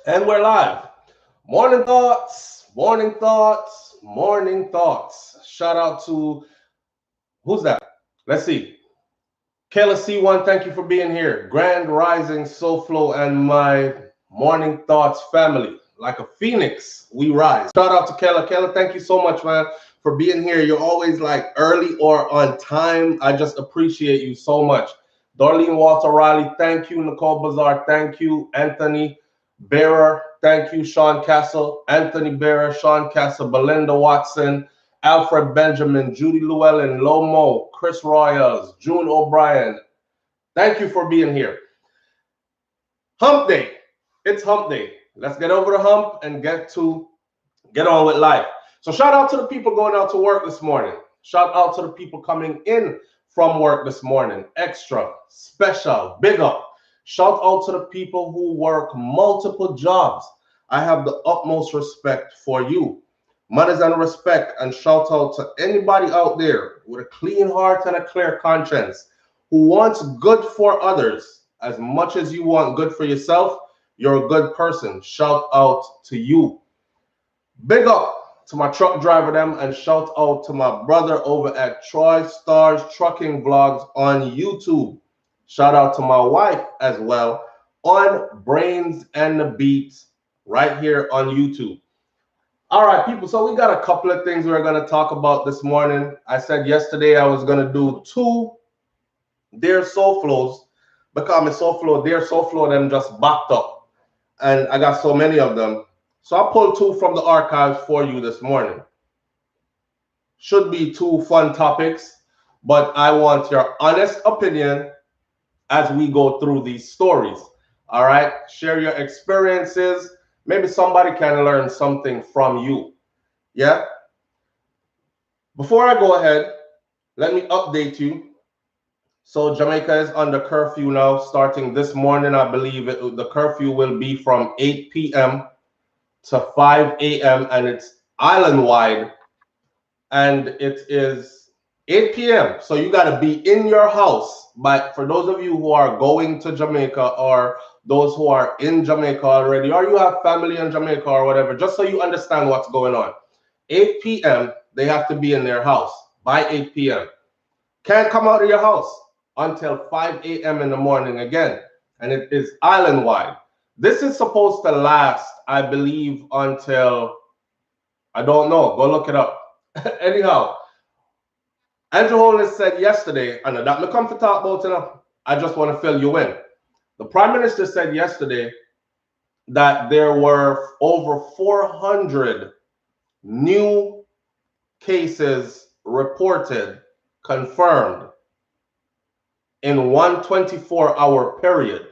And we're live. Morning thoughts, morning thoughts, morning thoughts. Shout out to who's that? Let's see. Kayla C1, thank you for being here. Grand Rising, SouFLotv, and my morning thoughts family. Like a phoenix, we rise. Shout out to Kayla. Kayla, thank you so much, man, for being here. You're always like early or on time. I just appreciate you so much. Darlene Walter Riley, thank you. Nicole Bazar, thank you. Anthony Bearer, thank you. Sean Castle, Anthony Bearer, Sean Castle, Belinda Watson, Alfred Benjamin, Judy Llewellyn, Lomo, Chris Royals, June O'Brien. Thank you for being here. Hump day. It's hump day. Let's get over the hump and get on with life. So shout out to the people going out to work this morning. Shout out to the people coming in from work this morning. Extra, special, big up. Shout out to the people who work multiple jobs. I have the utmost respect for you. Manners and respect, and shout out to anybody out there with a clean heart and a clear conscience who wants good for others as much as you want good for yourself. You're a good person. Shout out to you. Big up to my truck driver them, and shout out to my brother over at Troy Stars Trucking Vlogs on YouTube. Shout out to my wife as well on Brains and the Beats right here on YouTube. All right, people. So we got a couple of things we're going to talk about this morning. I said yesterday I was going to do two Dear SouFLotvs because my SouFLotv, Dear SouFLotv, them just backed up. And I got so many of them. So I pulled two from the archives for you this morning. Should be two fun topics, but I want your honest opinion as we go through these stories. All right, share your experiences. Maybe somebody can learn something from you. Yeah. Before I go ahead, let me update you. So Jamaica is under curfew now, starting this morning. I believe the curfew will be from 8 p.m. to 5 a.m. and it's island wide, and it is 8 p.m. So you got to be in your house. But for those of you who are going to Jamaica, or those who are in Jamaica already, or you have family in Jamaica or whatever, just so you understand what's going on. 8 p.m. they have to be in their house by 8 p.m. Can't come out of your house until 5 a.m. in the morning again. And it is island wide. This is supposed to last, I believe, until, I don't know, go look it up. Anyhow, Andrew Holness said yesterday, and that me come to talk about enough, I just want to fill you in. The Prime Minister said yesterday that there were over 400 new cases reported, confirmed in one 24-hour period.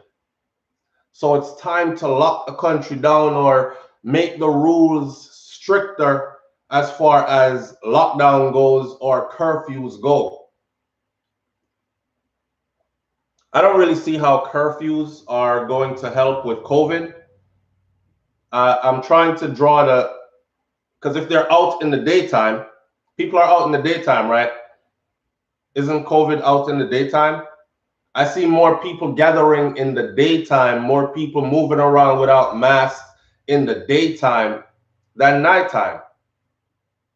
So it's time to lock the country down or make the rules stricter as far as lockdown goes or curfews go. I don't really see how curfews are going to help with COVID. I'm trying to draw because if they're out in the daytime, people are out in the daytime, right? Isn't COVID out in the daytime? I see more people gathering in the daytime, more people moving around without masks in the daytime than nighttime.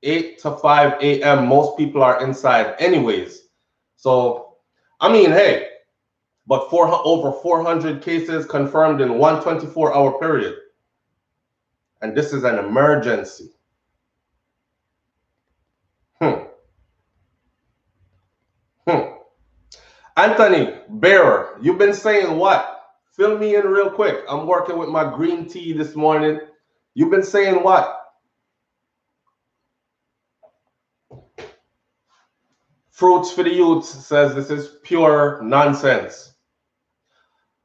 8 to 5 a.m., most people are inside anyways. So, I mean, hey, but over 400 cases confirmed in one 24-hour period. And this is an emergency. Hmm. Hmm. Anthony Bearer, you've been saying what? Fill me in real quick. I'm working with my green tea this morning. You've been saying what? Fruits for the Youth says this is pure nonsense.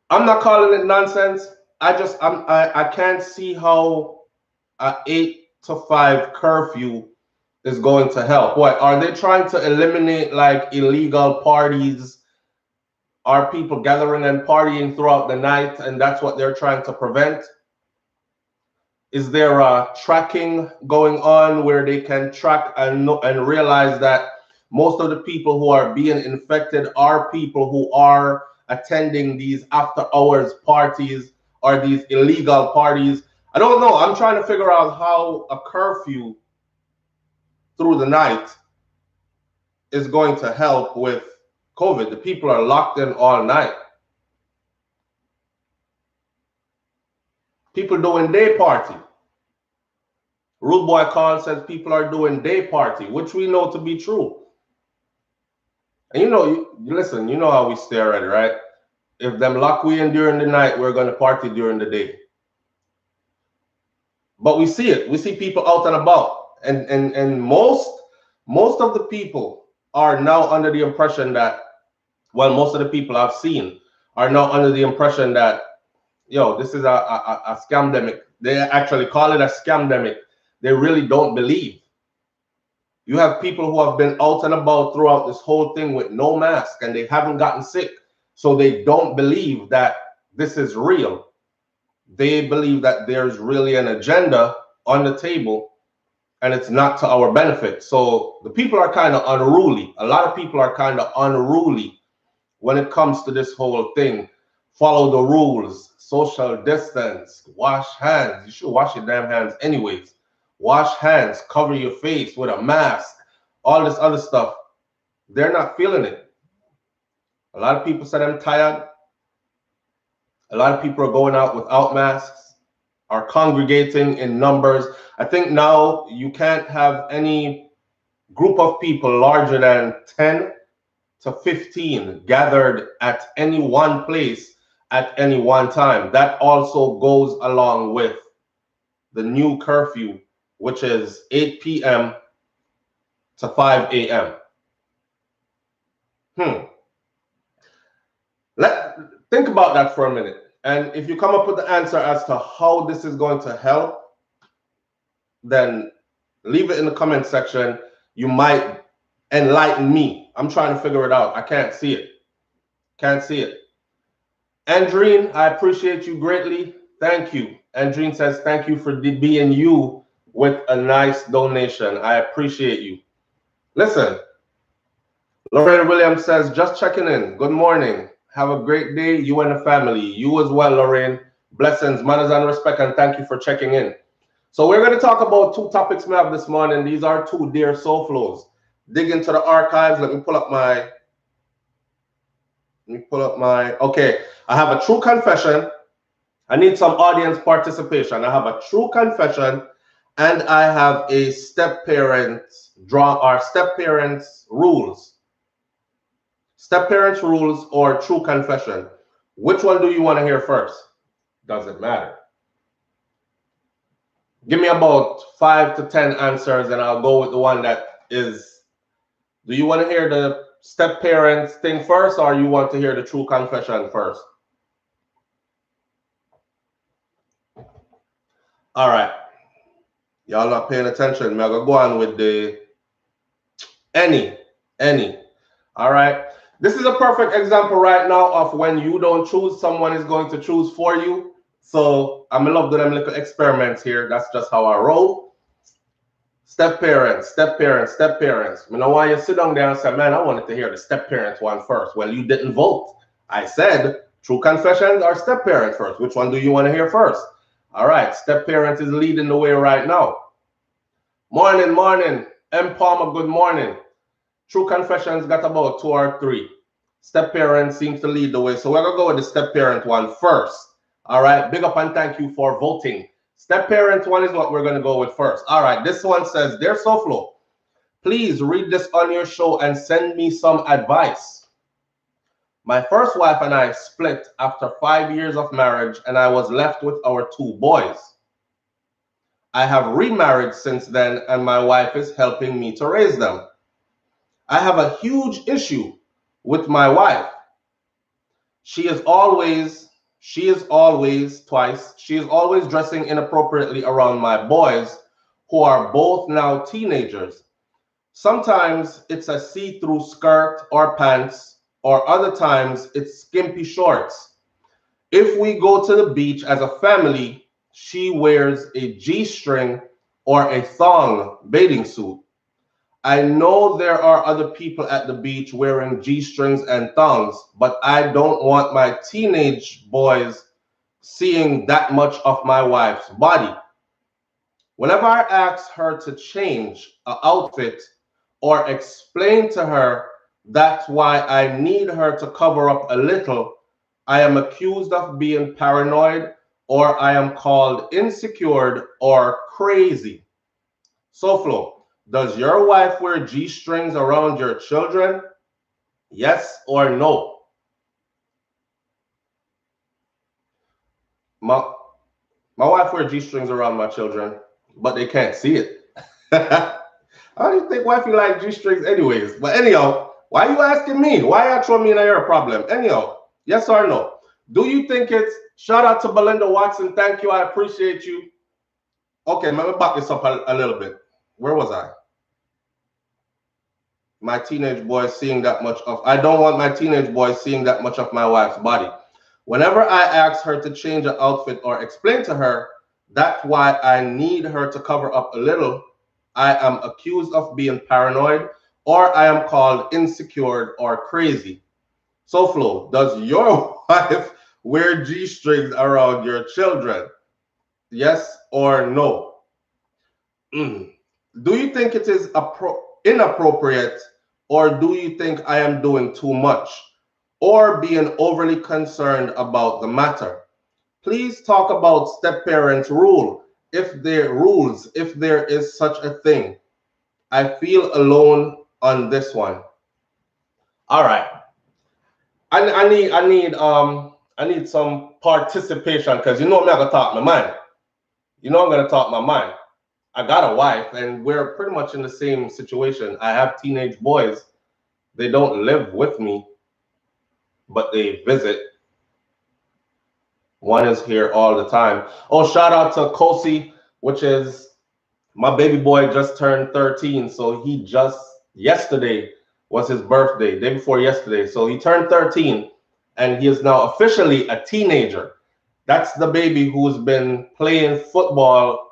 I'm not calling it nonsense. I can't see how an 8 to 5 curfew is going to help. What are they trying to eliminate, like illegal parties? Are people gathering and partying throughout the night, and that's what they're trying to prevent? Is there a tracking going on where they can track and realize that most of the people who are being infected are people who are attending these after hours parties, or these illegal parties. I don't know. I'm trying to figure out how a curfew through the night is going to help with COVID. The people are locked in all night. People doing day party. Rude Boy Khan says people are doing day party, which we know to be true. And you know, you listen, you know how we stay already, right? If them lock we in during the night, we're going to party during the day. But we see it. We see people out and about. And most of the people are now under the impression that, well, most of the people I've seen are now under the impression that, yo, this is a scamdemic. They actually call it a scamdemic. They really don't believe. You have people who have been out and about throughout this whole thing with no mask and they haven't gotten sick. So they don't believe that this is real. They believe that there's really an agenda on the table and it's not to our benefit. So the people are kind of unruly. A lot of people are kind of unruly when it comes to this whole thing. Follow the rules, social distance, wash hands. You should wash your damn hands anyways. Wash hands, cover your face with a mask, all this other stuff. They're not feeling it. A lot of people said I'm tired. A lot of people are going out without masks, are congregating in numbers. I think now you can't have any group of people larger than 10 to 15 gathered at any one place at any one time. That also goes along with the new curfew, which is 8 p.m. to 5 a.m. Think about that for a minute. And if you come up with the answer as to how this is going to help, then leave it in the comment section. You might enlighten me. I'm trying to figure it out. I can't see it. Can't see it. Andreen, I appreciate you greatly. Thank you. Andreen says, thank you for being you with a nice donation. I appreciate you. Listen, Lorraine Williams says, just checking in. Good morning. Have a great day, you and the family. You as well, Lorraine. Blessings, manners, and respect, and thank you for checking in. So we're going to talk about two topics we have this morning. These are two dear SouFLotv. Dig into the archives. Let me pull up my, okay. I have a true confession. I need some audience participation. I have a true confession, and I have a step-parents rules. Step-parents rules or true confession. Which one do you want to hear first? Doesn't matter. Give me about 5 to 10 answers and I'll go with the one that is. Do you want to hear the step-parents thing first or you want to hear the true confession first? All right. Y'all not paying attention. I'm going to go on with the any. All right. This is a perfect example right now of when you don't choose, someone is going to choose for you. So I'm in love with them little experiments here. That's just how I roll. Step-parents. I don't want you to sit down there and say, man, I wanted to hear the step-parents one first. Well, you didn't vote. I said true confessions or step-parents first. Which one do you want to hear first? All right. Step-parents is leading the way right now. Morning. M. Palmer, good morning. True confessions got about 2 or 3. Step-parent seems to lead the way. So we're going to go with the step-parent one first. All right. Big up and thank you for voting. Step-parent one is what we're going to go with first. All right. This one says, dear SouFLotv, please read this on your show and send me some advice. My first wife and I split after 5 years of marriage and I was left with our 2 boys. I have remarried since then and my wife is helping me to raise them. I have a huge issue with my wife. She is always dressing inappropriately around my boys, who are both now teenagers. Sometimes it's a see-through skirt or pants, or other times it's skimpy shorts. If we go to the beach as a family, she wears a G-string or a thong bathing suit. I know there are other people at the beach wearing G-strings and thongs, but I don't want my teenage boys seeing that much of my wife's body. Whenever I ask her to change an outfit or explain to her that's why I need her to cover up a little, I am accused of being paranoid, or I am called insecure or crazy. SouFLotv, does your wife wear G-strings around your children? Yes or no? My wife wears G-strings around my children, but they can't see it. How do you think wifey like G-strings anyways? But anyhow, why are you asking me? Why are you throwing me in a your problem? Anyhow, yes or no? Do you think it's, shout out to Belinda Watson, thank you, I appreciate you. Okay, let me back this up a little bit. Where was I? My teenage boy seeing that much of, I don't want my teenage boy seeing that much of my wife's body. Whenever I ask her to change an outfit or explain to her that's why I need her to cover up a little, I am accused of being paranoid, or I am called insecure or crazy. SouFLotv, does your wife wear G-strings around your children? Yes or no? Do you think it is inappropriate, or do you think I am doing too much or being overly concerned about the matter? Please talk about step-parent rule, if there is such a thing. I feel alone on this one. All right. I need some participation, because you know me, I'm gonna talk my mind. You know I'm gonna talk my mind. I got a wife and we're pretty much in the same situation. I have teenage boys. They don't live with me, but they visit. One is here all the time. Oh, shout out to Kosi, which is my baby boy, just turned 13. So he just, yesterday was his birthday, day before yesterday. So he turned 13 and he is now officially a teenager. That's the baby who's been playing football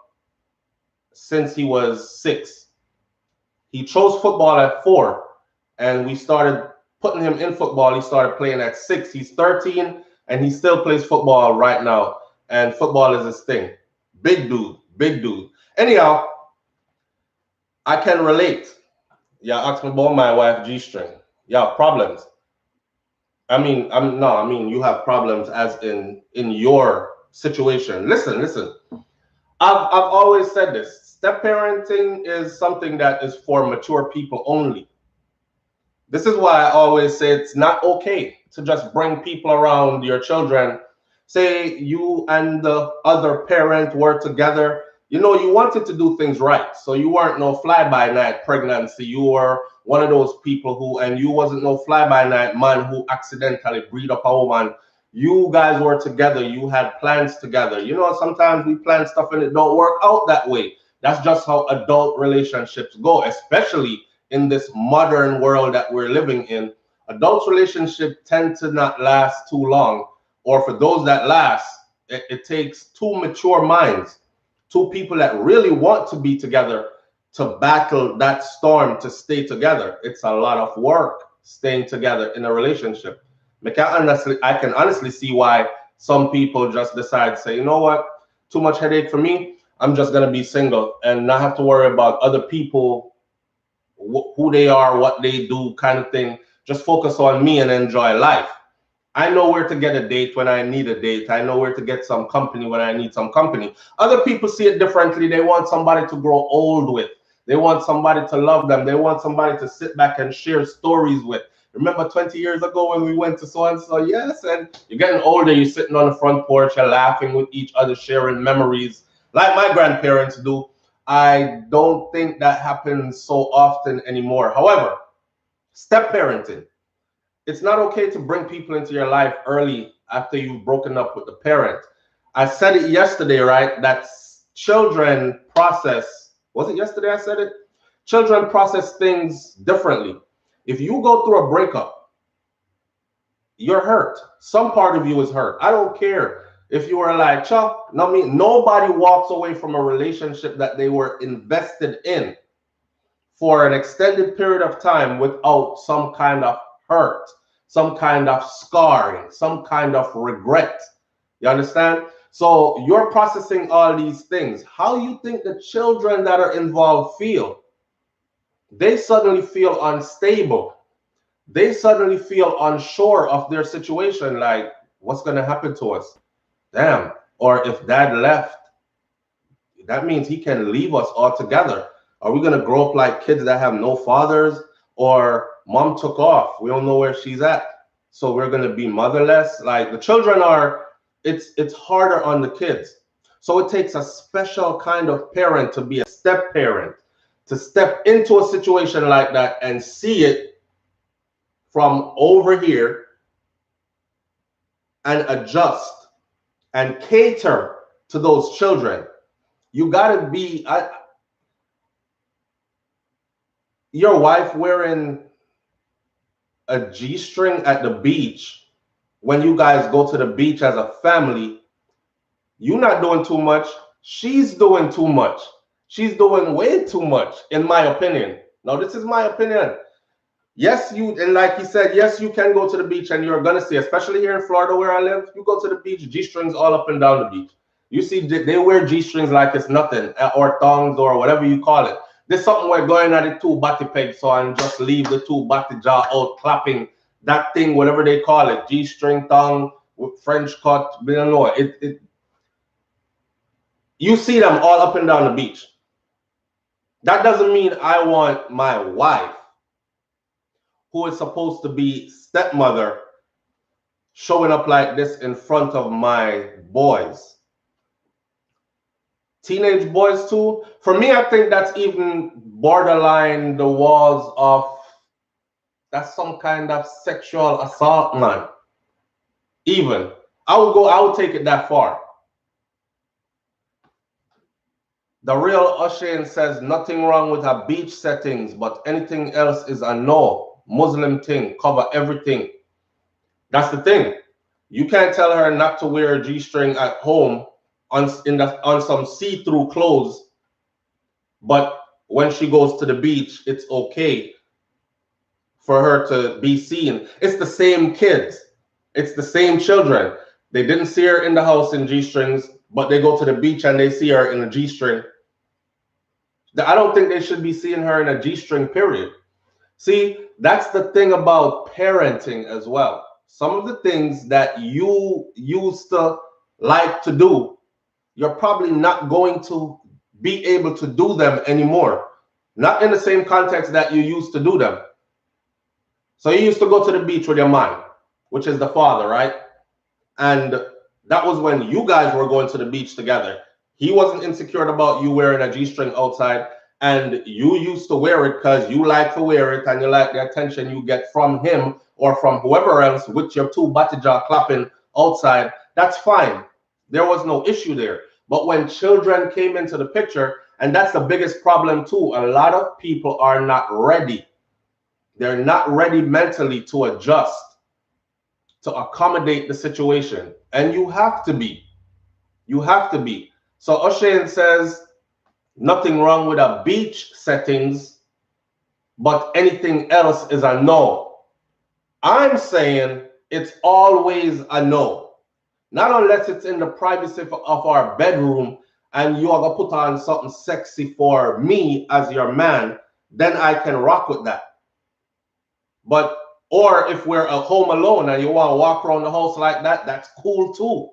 since he was 6. He chose football at 4, and we started putting him in football. He started playing at 6. He's 13, and he still plays football right now. And football is his thing. Big dude, big dude. Anyhow, I can relate. Yeah, ask me about my wife G-string. Yeah, problems. I mean, you have problems as in your situation. Listen. I've always said this. Step parenting is something that is for mature people only. This is why I always say it's not okay to just bring people around your children. Say you and the other parent were together. You know, you wanted to do things right. So you weren't no fly-by-night pregnancy. You were one of those people who, and you wasn't no fly-by-night man who accidentally breed up a woman. You guys were together. You had plans together. You know, sometimes we plan stuff and it don't work out that way. That's just how adult relationships go, especially in this modern world that we're living in. Adult relationships tend to not last too long, or for those that last, it takes two mature minds, two people that really want to be together to battle that storm, to stay together. It's a lot of work staying together in a relationship. I can honestly see why some people just decide to say, you know what, too much headache for me. I'm just going to be single and not have to worry about other people, who they are, what they do, kind of thing. Just focus on me and enjoy life. I know where to get a date when I need a date. I know where to get some company when I need some company. Other people see it differently. They want somebody to grow old with. They want somebody to love them. They want somebody to sit back and share stories with. Remember 20 years ago when we went to so-and-so? Yes, and you're getting older. You're sitting on the front porch, you're laughing with each other, sharing memories like my grandparents do. I don't think that happens so often anymore. However, step parenting. It's not okay to bring people into your life early after you've broken up with the parent. I said it yesterday, right? That children process, was it yesterday I said it? Children process things differently. If you go through a breakup, you're hurt. Some part of you is hurt. I don't care if you were like, Chuck, nobody walks away from a relationship that they were invested in for an extended period of time without some kind of hurt, some kind of scarring, some kind of regret. You understand? So you're processing all these things. How you think the children that are involved feel? They suddenly feel unstable. They suddenly feel unsure of their situation, like, what's going to happen to us? Damn. Or if dad left, that means he can leave us altogether. Are we going to grow up like kids that have no fathers? Or mom took off, we don't know where she's at, so we're going to be motherless? Like, the children are, it's harder on the kids. So it takes a special kind of parent to be a step parent, to step into a situation like that and see it from over here and adjust and cater to those children. You got to be, your wife wearing a G-string at the beach when you guys go to the beach as a family, you're not doing too much. She's doing too much. She's doing way too much, in my opinion. Now, this is my opinion. Yes, and like he said, yes, you can go to the beach and you're going to see, especially here in Florida where I live, you go to the beach, G-strings all up and down the beach. You see, they wear G-strings like it's nothing, or thongs, or whatever you call it. There's something we're going at the two body pegs, so I just leave the two body jaw out, clapping that thing, whatever they call it, G-string, thong, with French cut, I don't know. You see them all up and down the beach. That doesn't mean I want my wife, who is supposed to be stepmother, showing up like this in front of my boys. Teenage boys too. For me, I think that's even borderline the walls of, that's some kind of sexual assault, man. Even. I would take it that far. The real Ushain says nothing wrong with her beach settings, but anything else is a no. Muslim thing, cover everything. That's the thing. You can't tell her not to wear a G-string at home on some see-through clothes, but when she goes to the beach, it's okay for her to be seen. It's the same kids. It's the same children. They didn't see her in the house in G-strings, but they go to the beach and they see her in a G-string. I don't think they should be seeing her in a G-string, period. See, that's the thing about parenting as well. Some of the things that you used to like to do, you're probably not going to be able to do them anymore. Not in the same context that you used to do them. So you used to go to the beach with your man, which is the father, right? And that was when you guys were going to the beach together. He wasn't insecure about you wearing a G-string outside, and you used to wear it because you like to wear it and you like the attention you get from him or from whoever else with your two body jaw clapping outside. That's fine. There was no issue there. But when children came into the picture, and that's the biggest problem too, a lot of people are not ready. They're not ready mentally to adjust, to accommodate the situation. And you have to be. You have to be. So Ushain says, nothing wrong with a beach settings, but anything else is a no. I'm saying it's always a no. Not unless it's in the privacy of our bedroom and you are going to put on something sexy for me as your man, then I can rock with that. But, or if we're at home alone and you want to walk around the house like that, that's cool too.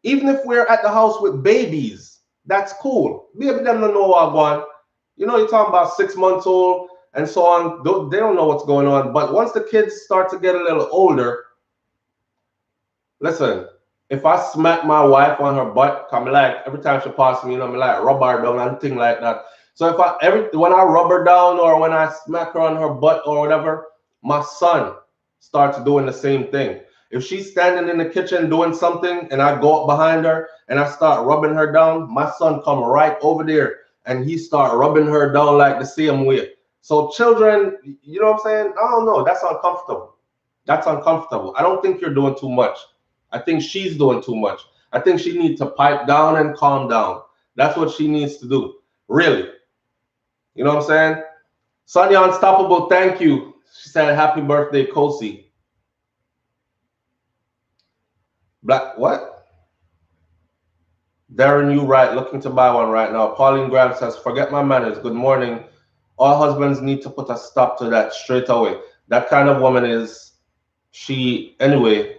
Even if we're at the house with babies, that's cool. Baby them don't know what I want. You know, you're talking about 6 months old and so on. They don't know what's going on. But once the kids start to get a little older, listen, if I smack my wife on her butt, come like every time she passes me, you know, I'm like rub her down and thing like that. So when I rub her down or when I smack her on her butt or whatever, my son starts doing the same thing. If she's standing in the kitchen doing something and I go up behind her and I start rubbing her down, my son come right over there and he start rubbing her down like the same way. So children, you know what I'm saying? I don't know. That's uncomfortable. That's uncomfortable. I don't think you're doing too much. I think she's doing too much. I think she needs to pipe down and calm down. That's what she needs to do. Really. You know what I'm saying? Sonia Unstoppable, thank you. She said, happy birthday, Kosi. Black, what? Darren, you right, looking to buy one right now. Pauline Graham says, forget my manners. Good morning. All husbands need to put a stop to that straight away. That kind of woman is she anyway.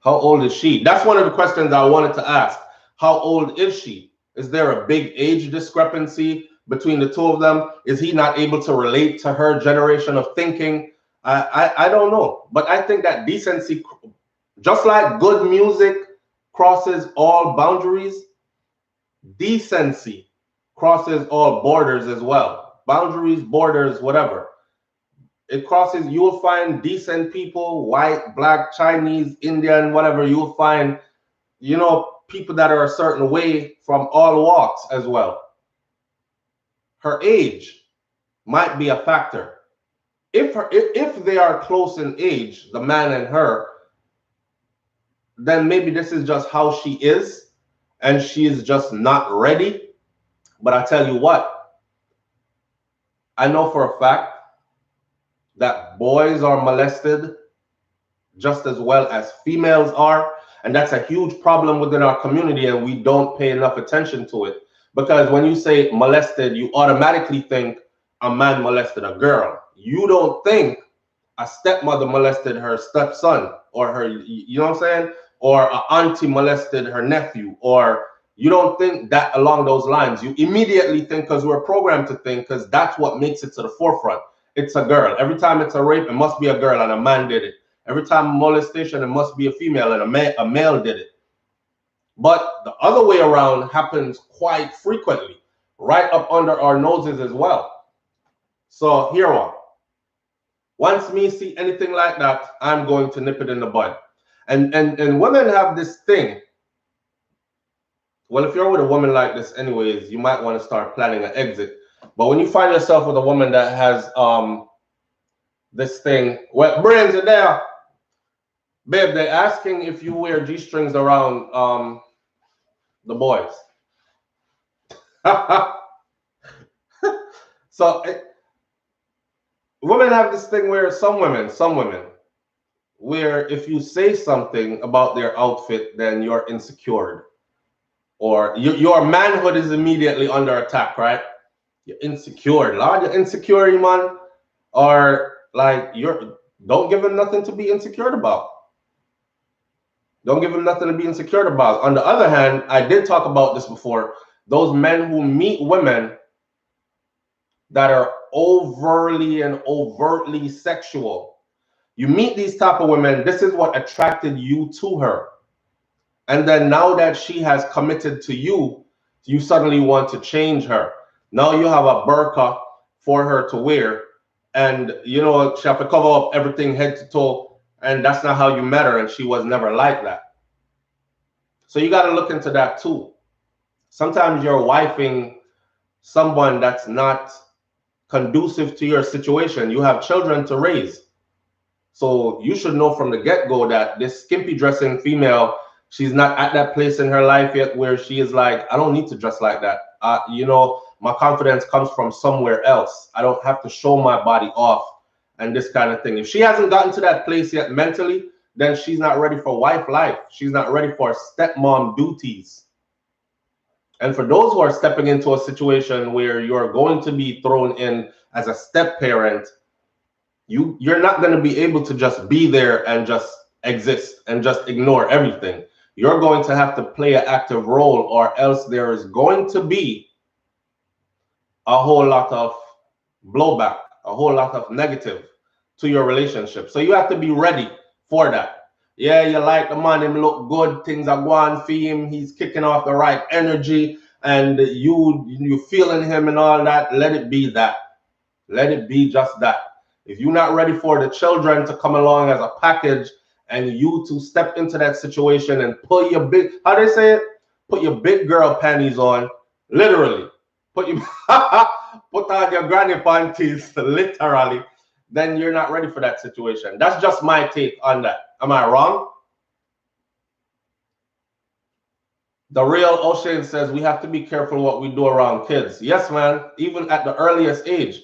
How old is she? That's one of the questions I wanted to ask. How old is she? Is there a big age discrepancy between the two of them? Is he not able to relate to her generation of thinking? I don't know. But I think that decency, just like good music crosses all boundaries, decency crosses all borders as well. Boundaries, borders, whatever. It crosses, you will find decent people, white, black, Chinese, Indian, whatever. You will find, you know, people that are a certain way from all walks as well. Her age might be a factor. If they are close in age, the man and her, then maybe this is just how she is and she is just not ready. But I tell you what, I know for a fact that boys are molested just as well as females are. And that's a huge problem within our community, and we don't pay enough attention to it. Because when you say molested, you automatically think a man molested a girl. You don't think a stepmother molested her stepson, or her, you know what I'm saying? Or an auntie molested her nephew, or you don't think that along those lines. You immediately think, because we're programmed to think, because that's what makes it to the forefront. It's a girl. Every time it's a rape, it must be a girl and a man did it. Every time molestation, it must be a female and a male did it. But the other way around happens quite frequently, right up under our noses as well. So here one. Once me see anything like that, I'm going to nip it in the bud. And women have this thing. Well, if you're with a woman like this anyways, you might want to start planning an exit. But when you find yourself with a woman that has this thing, well, brains are there. Babe, they're asking if you wear G-strings around the boys. So women have this thing where some women, where if you say something about their outfit, then you're insecure. Or your manhood is immediately under attack, right? You're insecure. Lord, you're insecure, man. Or like don't give him nothing to be insecure about. Don't give him nothing to be insecure about. On the other hand, I did talk about this before. Those men who meet women that are overtly sexual. You meet these type of women, this is what attracted you to her. And then now that she has committed to you, you suddenly want to change her. Now you have a burqa for her to wear. And, you know, she have to cover up everything head to toe. And that's not how you met her. And she was never like that. So you got to look into that too. Sometimes you're wifing someone that's not conducive to your situation. You have children to raise. So you should know from the get-go that this skimpy dressing female, she's not at that place in her life yet where she is like, I don't need to dress like that. You know, my confidence comes from somewhere else. I don't have to show my body off and this kind of thing. If she hasn't gotten to that place yet mentally, then she's not ready for wife life. She's not ready for stepmom duties. And for those who are stepping into a situation where you're going to be thrown in as a step parent, you're not going to be able to just be there and just exist and just ignore everything. You're going to have to play an active role, or else there is going to be a whole lot of blowback, a whole lot of negative to your relationship. So you have to be ready for that. Yeah, you like the man, him look good, things are going for him, he's kicking off the right energy, and you feeling him and all that. Let it be that. Let it be just that. If you're not ready for the children to come along as a package and you to step into that situation and put your big, how they say it? Put your big girl panties on, literally. Put on your granny panties, literally. Then you're not ready for that situation. That's just my take on that. Am I wrong? The real O'Shane says we have to be careful what we do around kids. Yes, man. Even at the earliest age.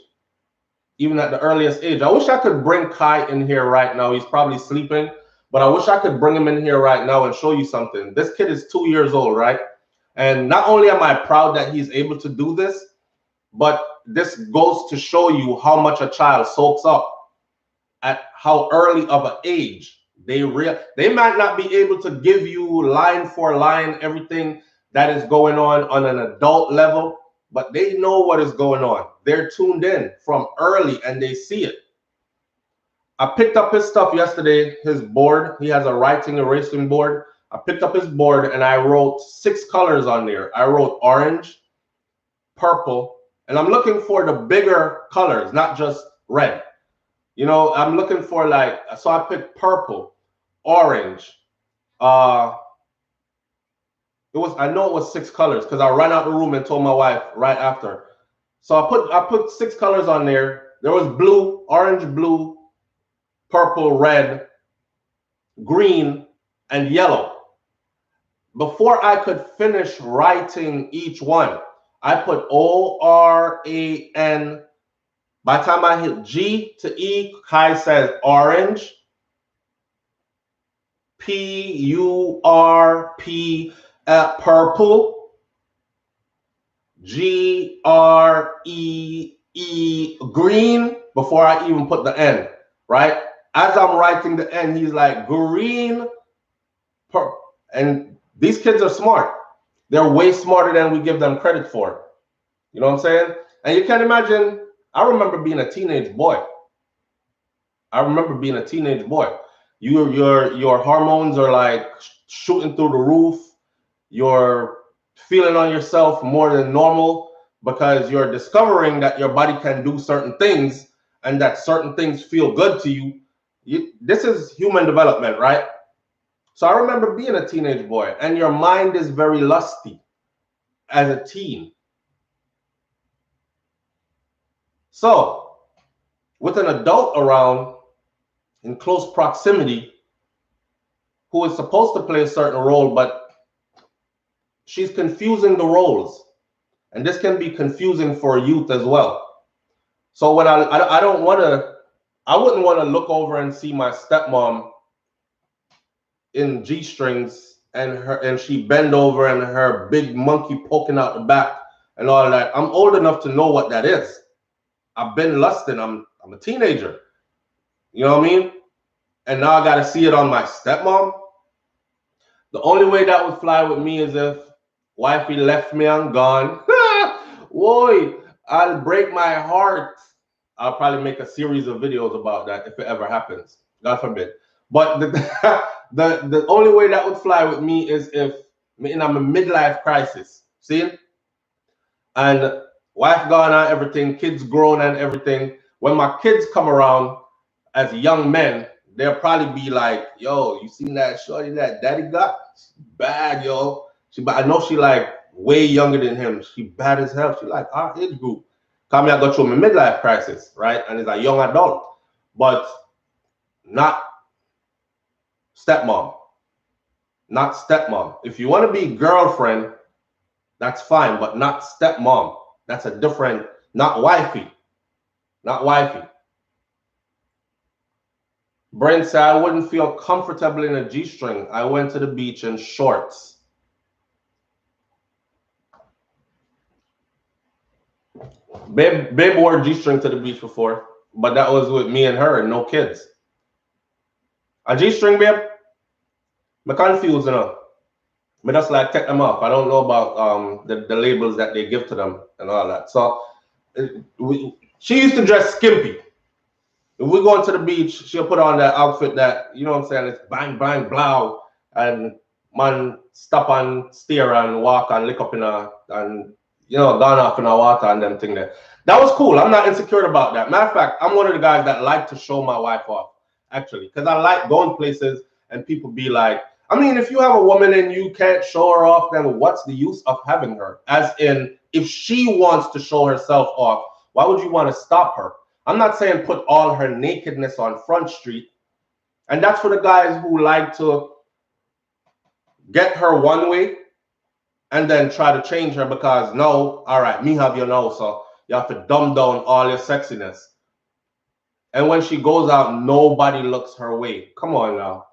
Even at the earliest age. I wish I could bring Kai in here right now. He's probably sleeping. But I wish I could bring him in here right now and show you something. This kid is 2 years old, right? And not only am I proud that he's able to do this, but this goes to show you how much a child soaks up at how early of an age. They might not be able to give you line for line everything that is going on an adult level, but they know what is going on. They're tuned in from early and they see it. I picked up his stuff yesterday, his board. He has a writing erasing board. I picked up his board and I wrote 6 colors on there. I wrote orange, purple, and I'm looking for the bigger colors, not just red. You know, I'm looking for like, so I picked purple, orange. I know it was 6 colors because I ran out the room and told my wife right after. So I put 6 colors on there. There was blue, orange, blue, purple, red, green, and yellow. Before I could finish writing each one, I put ORAN. By the time I hit G to E, Kai says orange. PURP, purple. GREE, green, before I even put the N, right? As I'm writing the N, he's like green, purple. And these kids are smart. They're way smarter than we give them credit for. You know what I'm saying? And you can imagine, I remember being a teenage boy. Your hormones are like shooting through the roof. You're feeling on yourself more than normal because you're discovering that your body can do certain things and that certain things feel good to you. This is human development, right? So I remember being a teenage boy, and your mind is very lusty as a teen. So with an adult around in close proximity who is supposed to play a certain role, but she's confusing the roles. And this can be confusing for youth as well. So when I wouldn't want to look over and see my stepmom in G-strings and she bend over and her big monkey poking out the back and all that. I'm old enough to know what that is. I've been lusting. I'm a teenager. You know what I mean? And now I got to see it on my stepmom. The only way that would fly with me is if wifey left me and gone. Boy, I'll break my heart. I'll probably make a series of videos about that if it ever happens. God forbid. But the only way that would fly with me is if I'm a midlife crisis. See? And wife gone and everything, kids grown and everything. When my kids come around as young men, they'll probably be like, yo, you seen that shorty that daddy got? She's bad, yo. I know she like way younger than him. She bad as hell. She like our age group. Cause I got through my midlife crisis, right? And it's a young adult, but not stepmom. Not stepmom. If you want to be girlfriend, that's fine, but not stepmom. That's a different, not wifey. Not wifey. Brent said, I wouldn't feel comfortable in a G-string. I went to the beach in shorts. Babe wore a G-string to the beach before, but that was with me and her and no kids. A G-string, babe? I'm confused, you know. I just like take them off. I don't know about the labels that they give to them and all that. So she used to dress skimpy. If we go to the beach, she'll put on that outfit that, you know what I'm saying, it's bang, bang, blow, and man stop and stare and walk and lick up in and you know, gone off in the water and them thing there. That was cool. I'm not insecure about that. Matter of fact, I'm one of the guys that like to show my wife off, actually, because I like going places and people be like, I mean, if you have a woman and you can't show her off, then what's the use of having her? As in, if she wants to show herself off, why would you want to stop her? I'm not saying put all her nakedness on Front Street. And that's for the guys who like to get her one way and then try to change her because, no, all right, me have you now, so you have to dumb down all your sexiness. And when she goes out, nobody looks her way. Come on now.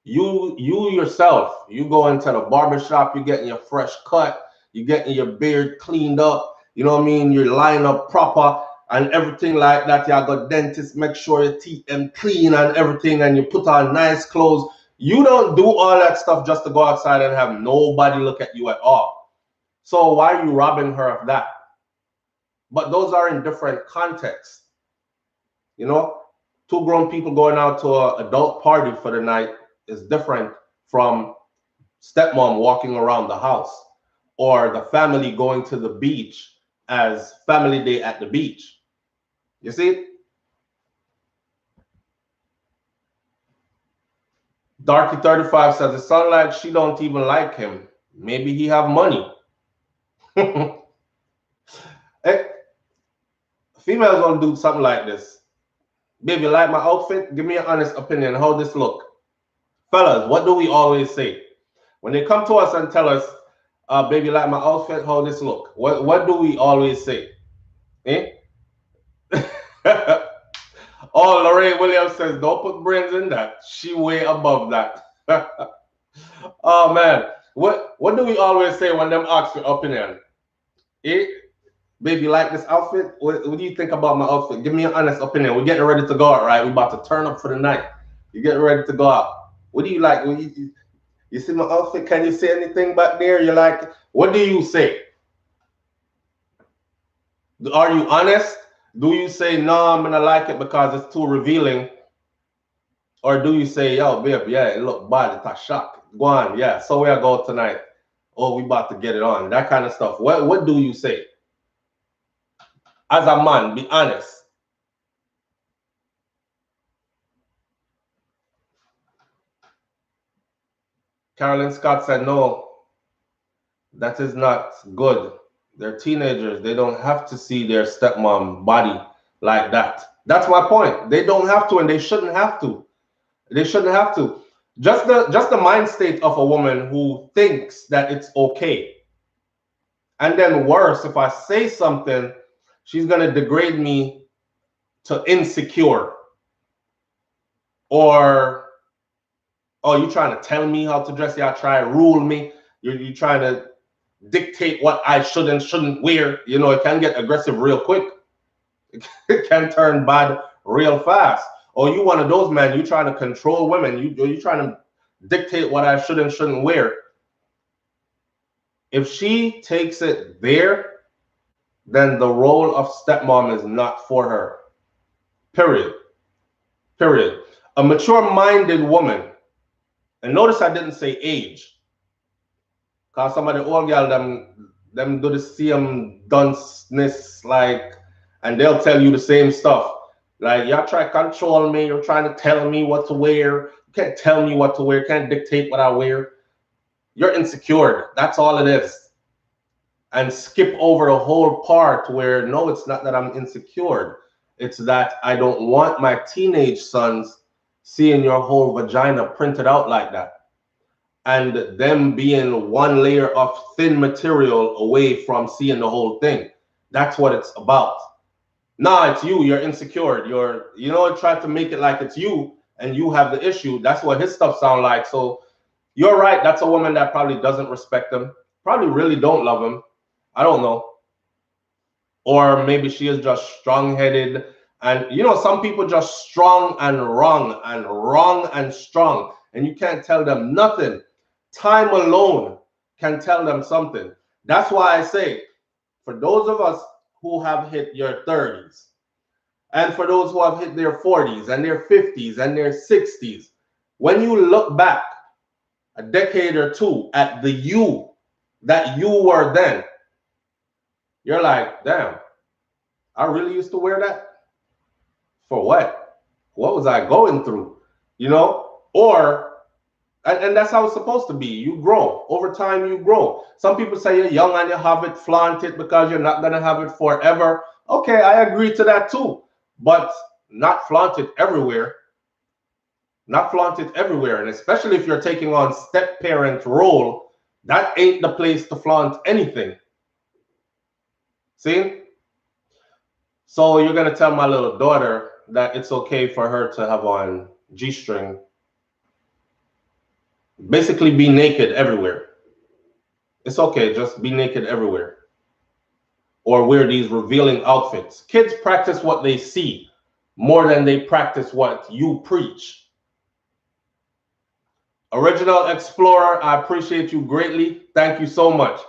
You yourself, you go into the barbershop, you're getting your fresh cut, you're getting your beard cleaned up, you know what I mean? You're lying up proper and everything like that. You go dentist, make sure your teeth them clean and everything, and you put on nice clothes. You don't do all that stuff just to go outside and have nobody look at you at all. So why are you robbing her of that? But those are in different contexts. You know, two grown people going out to an adult party for the night is different from stepmom walking around the house or the family going to the beach as family day at the beach. You see? Darky 35 says it sounds like she don't even like him. Maybe he have money. Hey, females gonna do something like this. Baby, like my outfit? Give me an honest opinion. How this look? Fellas, what do we always say? When they come to us and tell us, baby, like my outfit, how this look? What do we always say? Eh? Oh, Lorraine Williams says, don't put brains in that. She way above that. Oh man. What do we always say when them ask your opinion? Eh? Baby, like this outfit? What do you think about my outfit? Give me an honest opinion. We're getting ready to go out, right? We're about to turn up for the night. You're getting ready to go out. What do you like? You see my outfit? Can you say anything back there? You like, what do you say? Are you honest? Do you say, no, I'm gonna like it because it's too revealing? Or do you say, yo, babe, yeah, it look bad, it's a shock. Go on, yeah, so we are go tonight. Oh, we about to get it on. That kind of stuff. What do you say? As a man, be honest. Carolyn Scott said, no, that is not good. They're teenagers. They don't have to see their stepmom body like that. That's my point. They don't have to, and they shouldn't have to. They shouldn't have to. Just the mind state of a woman who thinks that it's okay. And then worse, if I say something, she's gonna degrade me to insecure. Or, oh, you trying to tell me how to dress? Yeah, try to rule me. You're trying to dictate what I should and shouldn't wear. You know, it can get aggressive real quick. It can turn bad real fast. Or you one of those men, you trying to control women. You trying to dictate what I should and shouldn't wear. If she takes it there, then the role of stepmom is not for her. Period. Period. A mature-minded woman, and notice I didn't say age, because some of the old girl them do the same dunceness, like, and they'll tell you the same stuff. Like, y'all try to control me, you're trying to tell me what to wear. You can't tell me what to wear, you can't dictate what I wear. You're insecure. That's all it is. And skip over the whole part where, no, it's not that I'm insecure. It's that I don't want my teenage sons seeing your whole vagina printed out like that. And them being one layer of thin material away from seeing the whole thing. That's what it's about. Nah, it's you. You're insecure. Try to make it like it's you and you have the issue. That's what his stuff sound like. So you're right. That's a woman that probably doesn't respect him. Probably really don't love him. I don't know. Or maybe she is just strong-headed. And, some people just strong and wrong and strong. And you can't tell them nothing. Time alone can tell them something. That's why I say, for those of us who have hit your 30s, and for those who have hit their 40s and their 50s and their 60s, when you look back a decade or two at the you that you were then, you're like, damn, I really used to wear that? For what? What was I going through? And that's how it's supposed to be. You grow. Over time, you grow. Some people say you're young and you have it, flaunt it because you're not going to have it forever. Okay, I agree to that too. But not flaunt it everywhere. Not flaunt it everywhere. And especially if you're taking on step-parent role, that ain't the place to flaunt anything. See? So you're going to tell my little daughter that it's okay for her to have on G-string. Basically, be naked everywhere. It's okay, just be naked everywhere. Or wear these revealing outfits. Kids practice what they see more than they practice what you preach. Original Explorer, I appreciate you greatly. Thank you so much.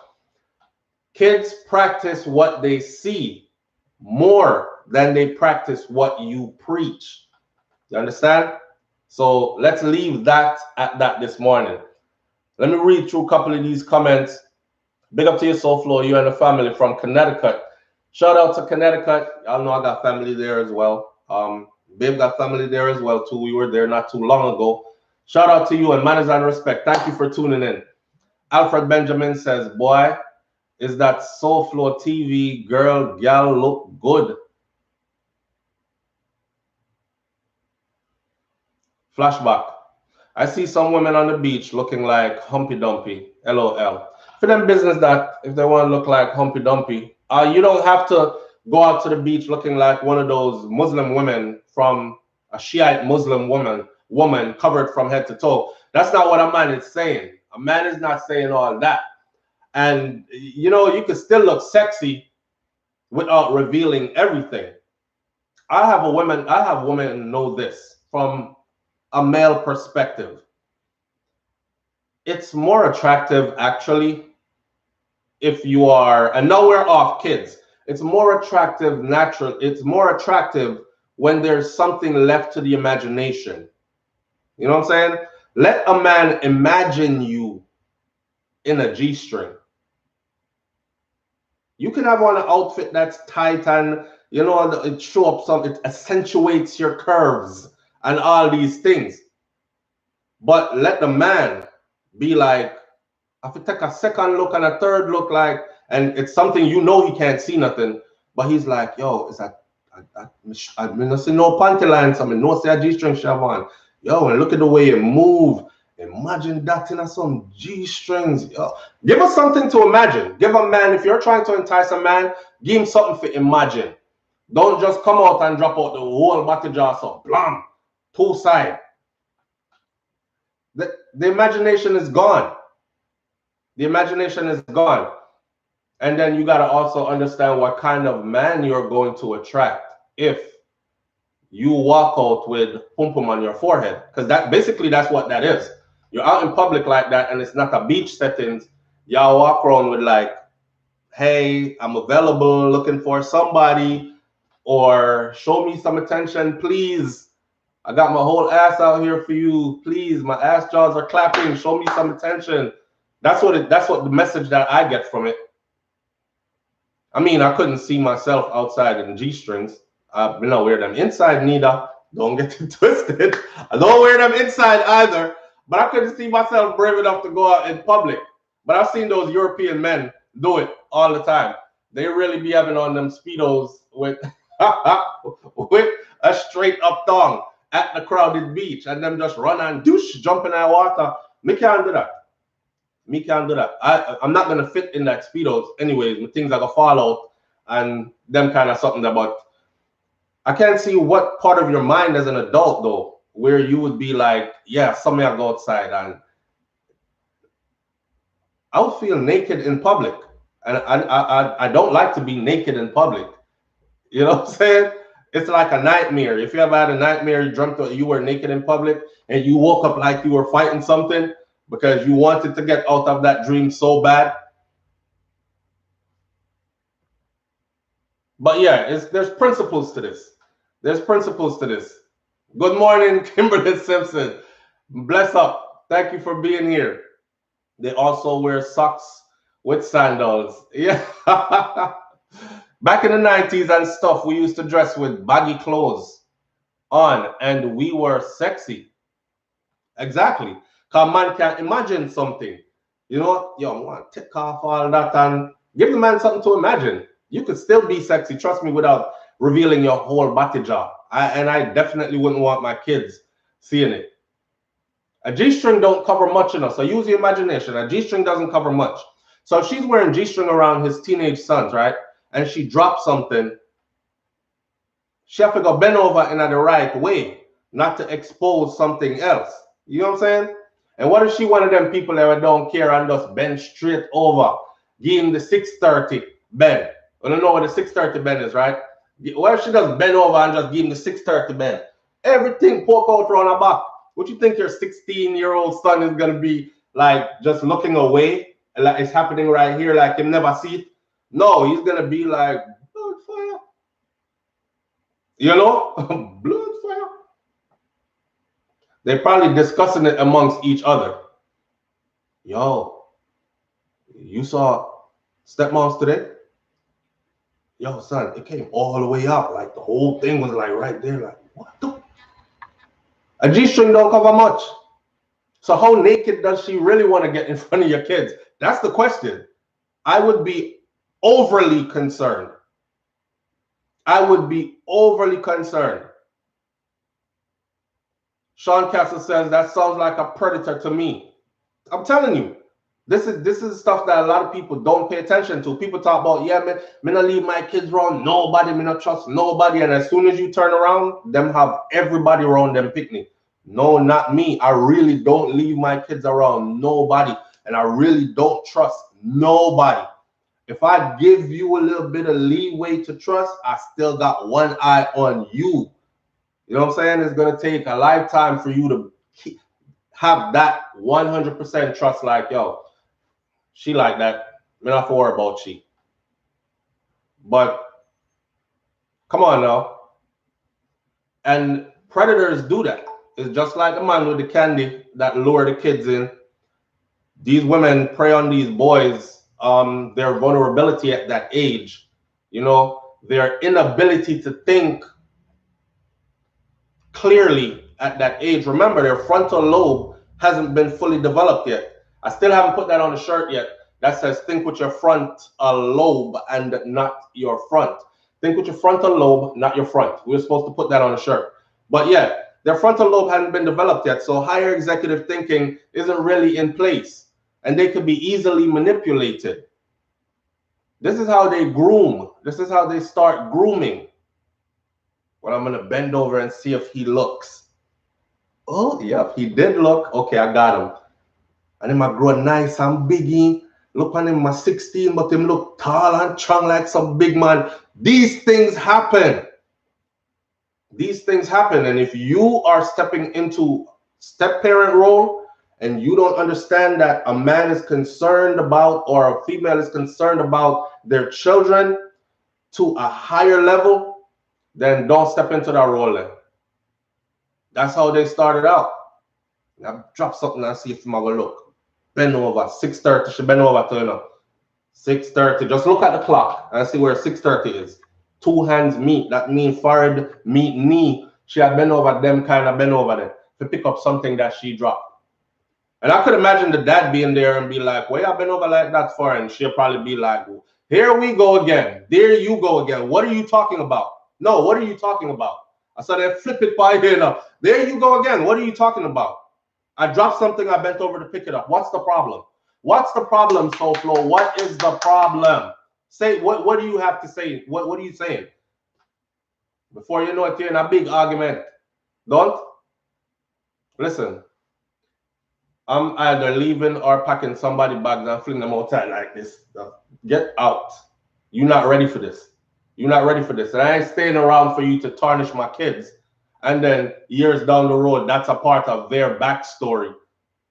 Kids practice what they see more than they practice what you preach. You understand? So let's leave that at that this morning. Let me read through a couple of these comments. Big up to your SouFLotv, you and the family from Connecticut. Shout out to Connecticut. Y'all know I got family there as well. Babe got family there as well too. We were there not too long ago. Shout out to you and manners and respect. Thank you for tuning in. Alfred Benjamin says, boy, is that SouFLotv gal look good. Flashback. I see some women on the beach looking like Humpty Dumpty. LOL. For them business that if they want to look like Humpty Dumpty, you don't have to go out to the beach looking like one of those Muslim women from a Shiite Muslim woman covered from head to toe. That's not what a man is saying. A man is not saying all that. And you know, you can still look sexy without revealing everything. I have women know this from a male perspective. It's more attractive actually if you are, and now we're off kids. It's more attractive it's more attractive when there's something left to the imagination. You know what I'm saying? Let a man imagine you in a G-string. You can have on an outfit that's tight and, you know, it show up some, it accentuates your curves and all these things. But let the man be like, I have to take a second look and a third look, like, and it's something you know he can't see nothing, but he's like, yo, is that I mean, I see no panty lines, I mean, no say a G-string shove on. Yo, and look at the way you move. Imagine that in some G-strings. Yo, give us something to imagine. Give a man, if you're trying to entice a man, give him something to imagine. Don't just come out and drop out the whole body jar, so blam, two side. The imagination is gone. The imagination is gone. And then you got to also understand what kind of man you're going to attract if you walk out with pum pum on your forehead. Because that's what that is. You're out in public like that, and it's not a beach settings. Y'all walk around with like, hey, I'm available, looking for somebody, or show me some attention, please. I got my whole ass out here for you. Please, my ass jaws are clapping. Show me some attention. That's what the message that I get from it. I mean, I couldn't see myself outside in G-strings. I don't wear them inside neither. Don't get it twisted. I don't wear them inside either. But I couldn't see myself brave enough to go out in public. But I've seen those European men do it all the time. They really be having on them Speedos with, with a straight up tongue at the crowded beach, and them just run and douche, jump in that water. Me can't do that. Me can't do that. I'm not gonna fit in that Speedos anyways. My things are gonna fall out and them kind of something about. I can't see what part of your mind as an adult though, where you would be like, yeah, somebody I'll go outside and I would feel naked in public. And I don't like to be naked in public. You know what I'm saying? It's like a nightmare. If you ever had a nightmare, you dreamt that you were naked in public and you woke up like you were fighting something because you wanted to get out of that dream so bad. But yeah, there's principles to this. There's principles to this. Good morning, Kimberly Simpson. Bless up. Thank you for being here. They also wear socks with sandals. Yeah. Back in the 90s and stuff, we used to dress with baggy clothes on and we were sexy. Exactly. Because man can imagine something. You know, yo, I want to take off all that and give the man something to imagine. You could still be sexy, trust me, without revealing your whole body jaw. And I definitely wouldn't want my kids seeing it. A G-string don't cover much enough, so use your imagination. A G-string doesn't cover much. So if she's wearing G-string around his teenage sons, right, and she drops something, she have to go bend over in the right way, not to expose something else. You know what I'm saying? And what if she one of them people that don't care and just bend straight over, give him the 630 bend? I don't know what the 630 bend is, right? What if she just bend over and just give him the 630 bend? Everything poke out around her back. What you think your 16-year-old son is gonna be like, just looking away, like it's happening right here, like him never see it? No, he's gonna be like, blood fire. You know, blood fire. They're probably discussing it amongst each other. Yo, you saw stepmoms today? Yo, son, it came all the way up. Like the whole thing was like right there. Like, what the? A G-string don't cover much. So how naked does she really want to get in front of your kids? That's the question. I would be overly concerned. I would be overly concerned. Sean Castle says that sounds like a predator to me. I'm telling you, this is stuff that a lot of people don't pay attention to. People talk about, yeah, man, me not leave my kids around nobody, me not trust nobody. And as soon as you turn around, them have everybody around them picnic. No, not me. I really don't leave my kids around nobody. And I really don't trust nobody. If I give you a little bit of leeway to trust, I still got one eye on you. You know what I'm saying? It's going to take a lifetime for you to have that 100% trust. Like, yo, she like that. Me not worry about she. But come on now. And predators do that. It's just like the man with the candy that lure the kids in. These women prey on these boys, their vulnerability at that age, you know, their inability to think clearly at that age. Remember, their frontal lobe hasn't been fully developed yet. I still haven't put that on the shirt yet. That says think with your front lobe and not your front. Think with your frontal lobe, not your front. We were supposed to put that on the shirt. But yeah, their frontal lobe hasn't been developed yet. So higher executive thinking isn't really in place. And they could be easily manipulated. This is how they groom. This is how they start grooming. Well, I'm going to bend over and see if he looks. Oh, yep, he did look. Okay, I got him. And him I grow nice and biggie. Look on him, my 16, but him look tall and strong like some big man. These things happen. These things happen. And if you are stepping into step-parent role and you don't understand that a man is concerned about, or a female is concerned about their children to a higher level, then don't step into that role then. That's how they started out. Now drop something and see if I'm gonna look. Bend over, 6:30, she bend over to, you know, 6:30. Just look at the clock and see where 6:30 is. Two hands meet, that means forehead meet knee. She had bent over them kind of bend over there to pick up something that she dropped. And I could imagine the dad being there and be like, well, I've been over like that for, and she'll probably be like, here we go again. There you go again. What are you talking about? No, what are you talking about? I said, flip it by here now. There you go again. What are you talking about? I dropped something, I bent over to pick it up. What's the problem? What's the problem, SouFLotv? What is the problem? Say, what do you have to say? What are you saying? Before you know it, you're in a big argument. Don't? Listen. I'm either leaving or packing somebody's bags and flinging them outside like this. Get out. You're not ready for this. You're not ready for this. And I ain't staying around for you to tarnish my kids. And then years down the road, that's a part of their backstory.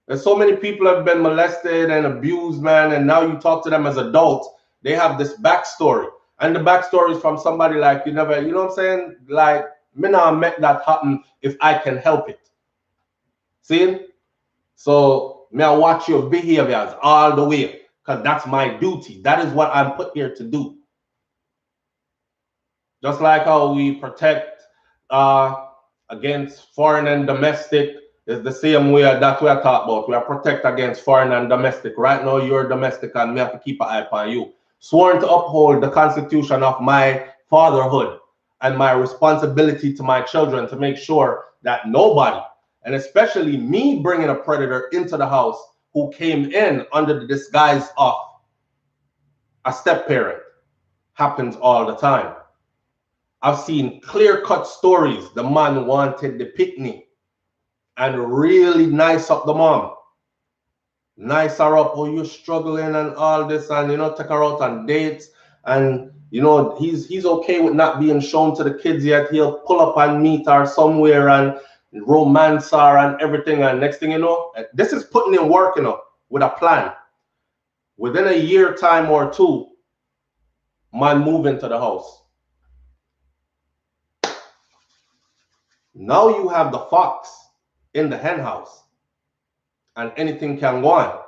And so many people have been molested and abused, man. And now you talk to them as adults, they have this backstory. And the backstory is from somebody like you never, you know what I'm saying? Like, me not make that happen if I can help it. See? So, may I watch your behaviors all the way, because that's my duty. That is what I'm put here to do. Just like how we protect against foreign and domestic, is the same way that we are talking about. We are protect against foreign and domestic. Right now, you're domestic, and we have to keep an eye on you. Sworn to uphold the constitution of my fatherhood and my responsibility to my children to make sure that nobody, and especially me bringing a predator into the house who came in under the disguise of a step-parent, happens all the time. I've seen clear-cut stories. The man wanted the picnic and really nice up the mom. nice her up, oh, you're struggling and all this, and take her out on dates, and he's okay with not being shown to the kids yet. He'll pull up and meet her somewhere and romance her and everything, and next thing you know, this is putting in work, with a plan. Within a year time or two, man move into the house. Now you have the fox in the hen house, and anything can go on.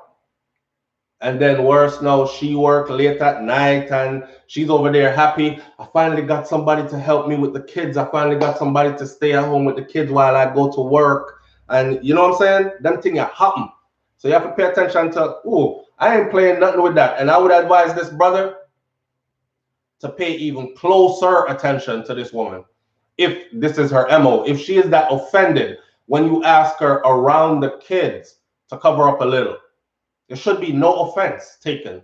And then worse now, she work late at night and she's over there happy. I finally got somebody to help me with the kids. I finally got somebody to stay at home with the kids while I go to work. And you know what I'm saying? Them things happen. So you have to pay attention to, I ain't playing nothing with that. And I would advise this brother to pay even closer attention to this woman. If this is her MO, if she is that offended when you ask her around the kids to cover up a little, there should be no offense taken.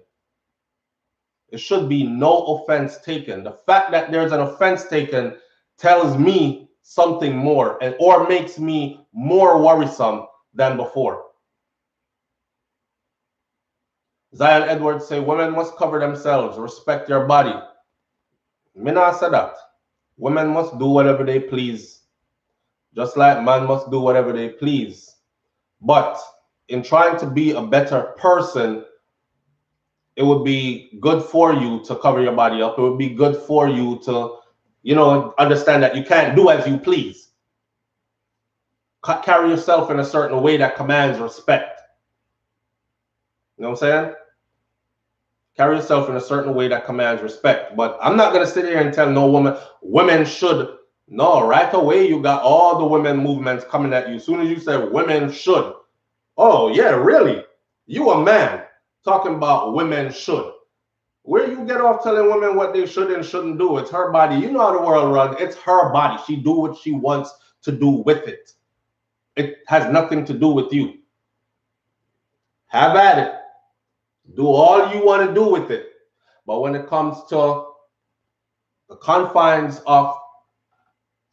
It should be no offense taken. The fact that there's an offense taken tells me something more, or makes me more worrisome than before. Zion Edwards say women must cover themselves, respect your body. Me not say that. Women must do whatever they please, just like man must do whatever they please. But in trying to be a better person, it would be good for you to cover your body up. It would be good for you to, understand that you can't do as you please. Carry yourself in a certain way that commands respect. You know what I'm saying? Carry yourself in a certain way that commands respect. But I'm not going to sit here and tell no women should. No, right away you got all the women movements coming at you. As soon as you say women should. Oh, yeah, really? You a man talking about women should. Where you get off telling women what they should and shouldn't do? It's her body. You know how the world runs. It's her body. She do what she wants to do with it. It has nothing to do with you. Have at it. Do all you want to do with it. But when it comes to the confines of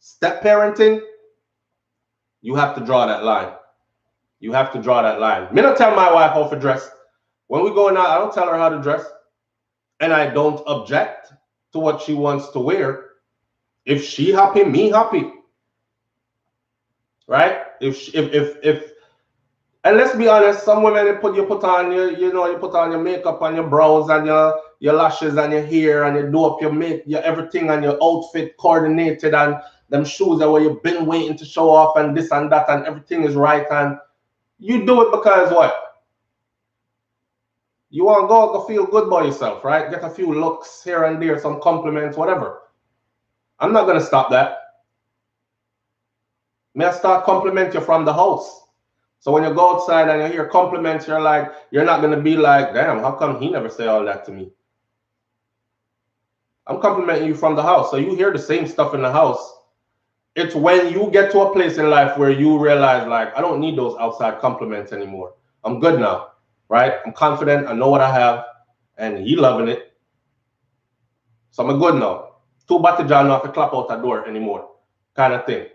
step parenting, you have to draw that line. You have to draw that line. Me not tell my wife how to dress. When we go out, I don't tell her how to dress. And I don't object to what she wants to wear. If she happy, me happy. Right? If and let's be honest, some women you put on you put on your makeup and your brows and your lashes and your hair and you do up your everything and your outfit coordinated and them shoes that where you've been waiting to show off and this and that and everything is right, and you do it because what? You want to go feel good by yourself, right? Get a few looks here and there, some compliments, whatever. I'm not going to stop that. May I start compliment you from the house? So when you go outside and you hear compliments, you're not going to be like, damn, how come he never say all that to me? I'm complimenting you from the house. So you hear the same stuff in the house. It's when you get to a place in life where you realize, I don't need those outside compliments anymore. I'm good now, right? I'm confident. I know what I have. And he loving it. So I'm good now. Too bad to John, not to clap out that door anymore, kind of thing.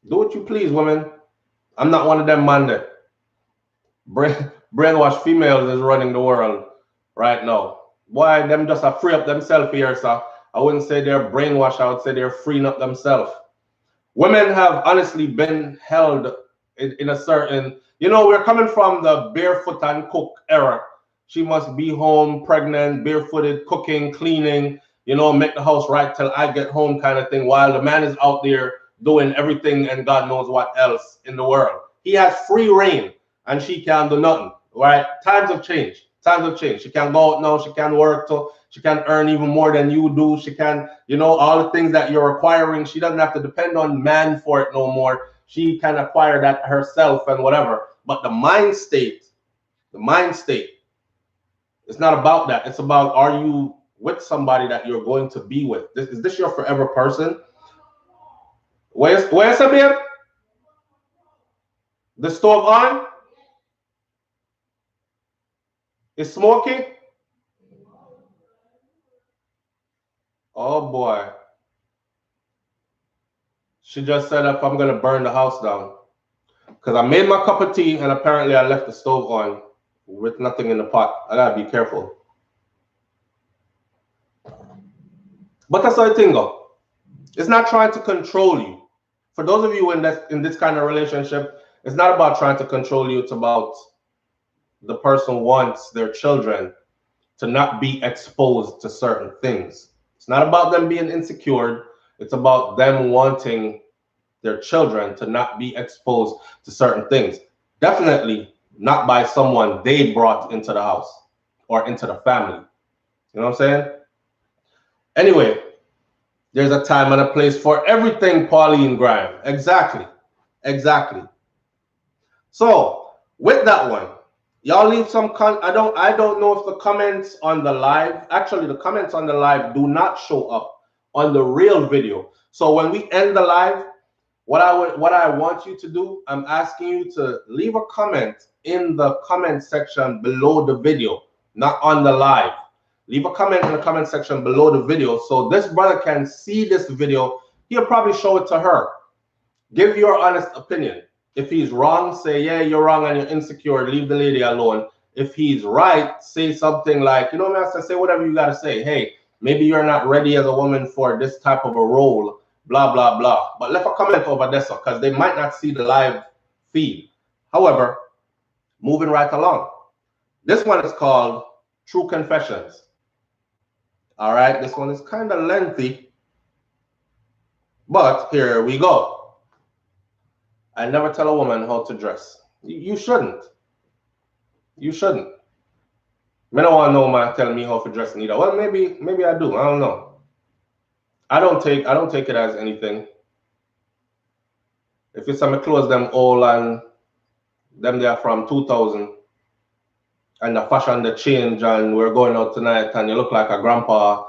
Do what you please, women. I'm not one of them man that brainwashed females is running the world right now. Why them just free up themselves here, so I wouldn't say they're brainwashed, I would say they're freeing up themselves. Women have honestly been held in a certain, we're coming from the barefoot and cook era. She must be home, pregnant, barefooted, cooking, cleaning, make the house right till I get home kind of thing, while the man is out there doing everything and God knows what else in the world. He has free reign and she can't do nothing, right? Times have changed. She can go out now. She can work. She can earn even more than you do. She can, all the things that you're acquiring. She doesn't have to depend on man for it no more. She can acquire that herself and whatever. But the mind state, it's not about that. It's about, are you with somebody that you're going to be with? Is this your forever person? Where's the babe? The stove on? It's smoky? Oh boy. She just said if I'm gonna burn the house down. Because I made my cup of tea and apparently I left the stove on with nothing in the pot. I gotta be careful. But that's how the thing go. It's not trying to control you. For those of you in this kind of relationship, it's not about trying to control you. It's about the person wants their children to not be exposed to certain things. It's not about them being insecure. It's about them wanting their children to not be exposed to certain things. Definitely not by someone they brought into the house or into the family. You know what I'm saying? Anyway, there's a time and a place for everything, Pauline Graham. Exactly. Exactly. So with that one, y'all leave some I don't know if the comments on the live, actually the comments on the live do not show up on the real video. So when we end the live, what I want you to do, I'm asking you to leave a comment in the comment section below the video, not on the live. Leave a comment in the comment section below the video so this brother can see this video. He'll probably show it to her. Give your honest opinion. If he's wrong, say, yeah, you're wrong and you're insecure. Leave the lady alone. If he's right, say something like, you know, Master, say whatever you got to say. Hey, maybe you're not ready as a woman for this type of a role, blah, blah, blah. But left a comment over this because they might not see the live feed. However, moving right along. This one is called True Confessions. All right, this one is kind of lengthy, but here we go. I never tell a woman how to dress. You shouldn't. You shouldn't. I don't want no man telling me how to dress neither. Well, maybe I do. I don't know. I don't take it as anything. If it's some clothes them old and them they are from 2000 and the fashion the change and we're going out tonight and you look like a grandpa,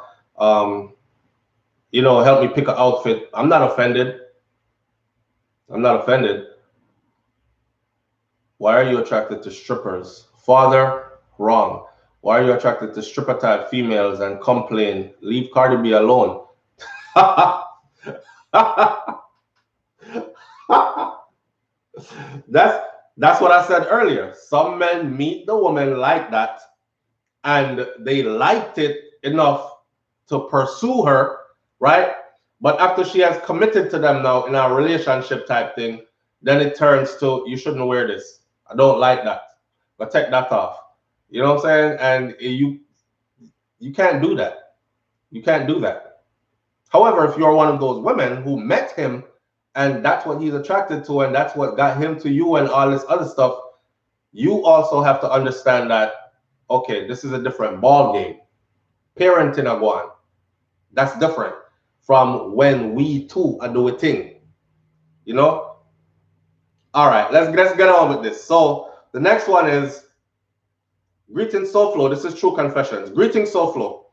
you know, help me pick an outfit. I'm not offended. I'm not offended. Why are you attracted to strippers? Father, wrong. Why are you attracted to stripper type females and complain? Leave Cardi B alone. That's what I said earlier. Some men meet the woman like that and they liked it enough to pursue her, right? But after she has committed to them now in a relationship type thing, then it turns to, you shouldn't wear this. I don't like that. But take that off. You know what I'm saying? And you can't do that. You can't do that. However, if you're one of those women who met him and that's what he's attracted to and that's what got him to you and all this other stuff, you also have to understand that, okay, this is a different ball game. Parenting a one. That's different from when we two are doing a thing. You know? All right, let's get on with this. So the next one is Greetings SouFLotv. This is True Confessions. Greetings SouFLotv.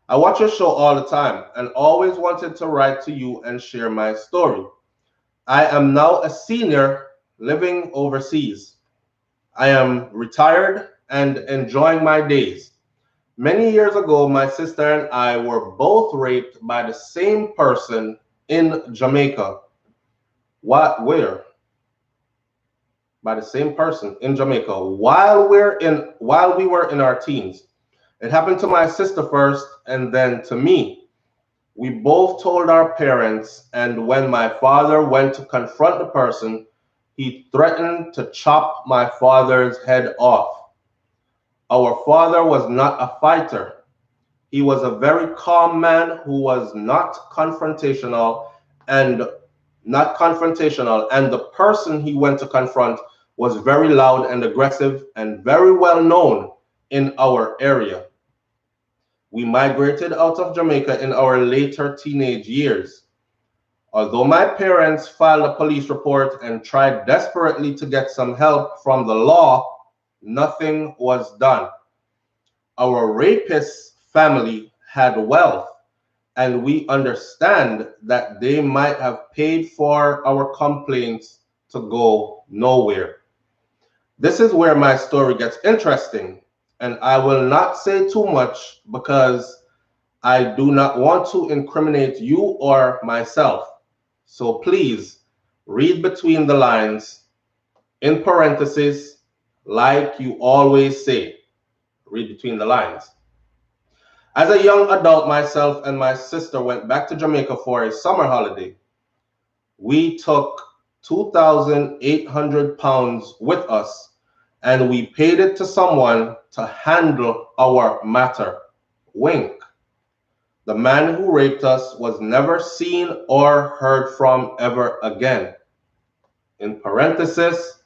I watch your show all the time and always wanted to write to you and share my story. I am now a senior living overseas. I am retired and enjoying my days. Many years ago, my sister and I were both raped by the same person in Jamaica. What? Where? By the same person in Jamaica while we were in our teens. It happened to my sister first and then to me. We both told our parents, and when my father went to confront the person, he threatened to chop my father's head off. Our father was not a fighter. He was a very calm man who was not confrontational, and the person he went to confront was very loud and aggressive and very well known in our area. We migrated out of Jamaica in our later teenage years. Although my parents filed a police report and tried desperately to get some help from the law, nothing was done. Our rapist family had wealth, and we understand that they might have paid for our complaints to go nowhere. This is where my story gets interesting, and I will not say too much because I do not want to incriminate you or myself. So please read between the lines In parentheses, like you always say, read between the lines. As a young adult, myself and my sister went back to Jamaica for a summer holiday. We took £2,800 with us and we paid it to someone to handle our matter. Wink. The man who raped us was never seen or heard from ever again. In parenthesis,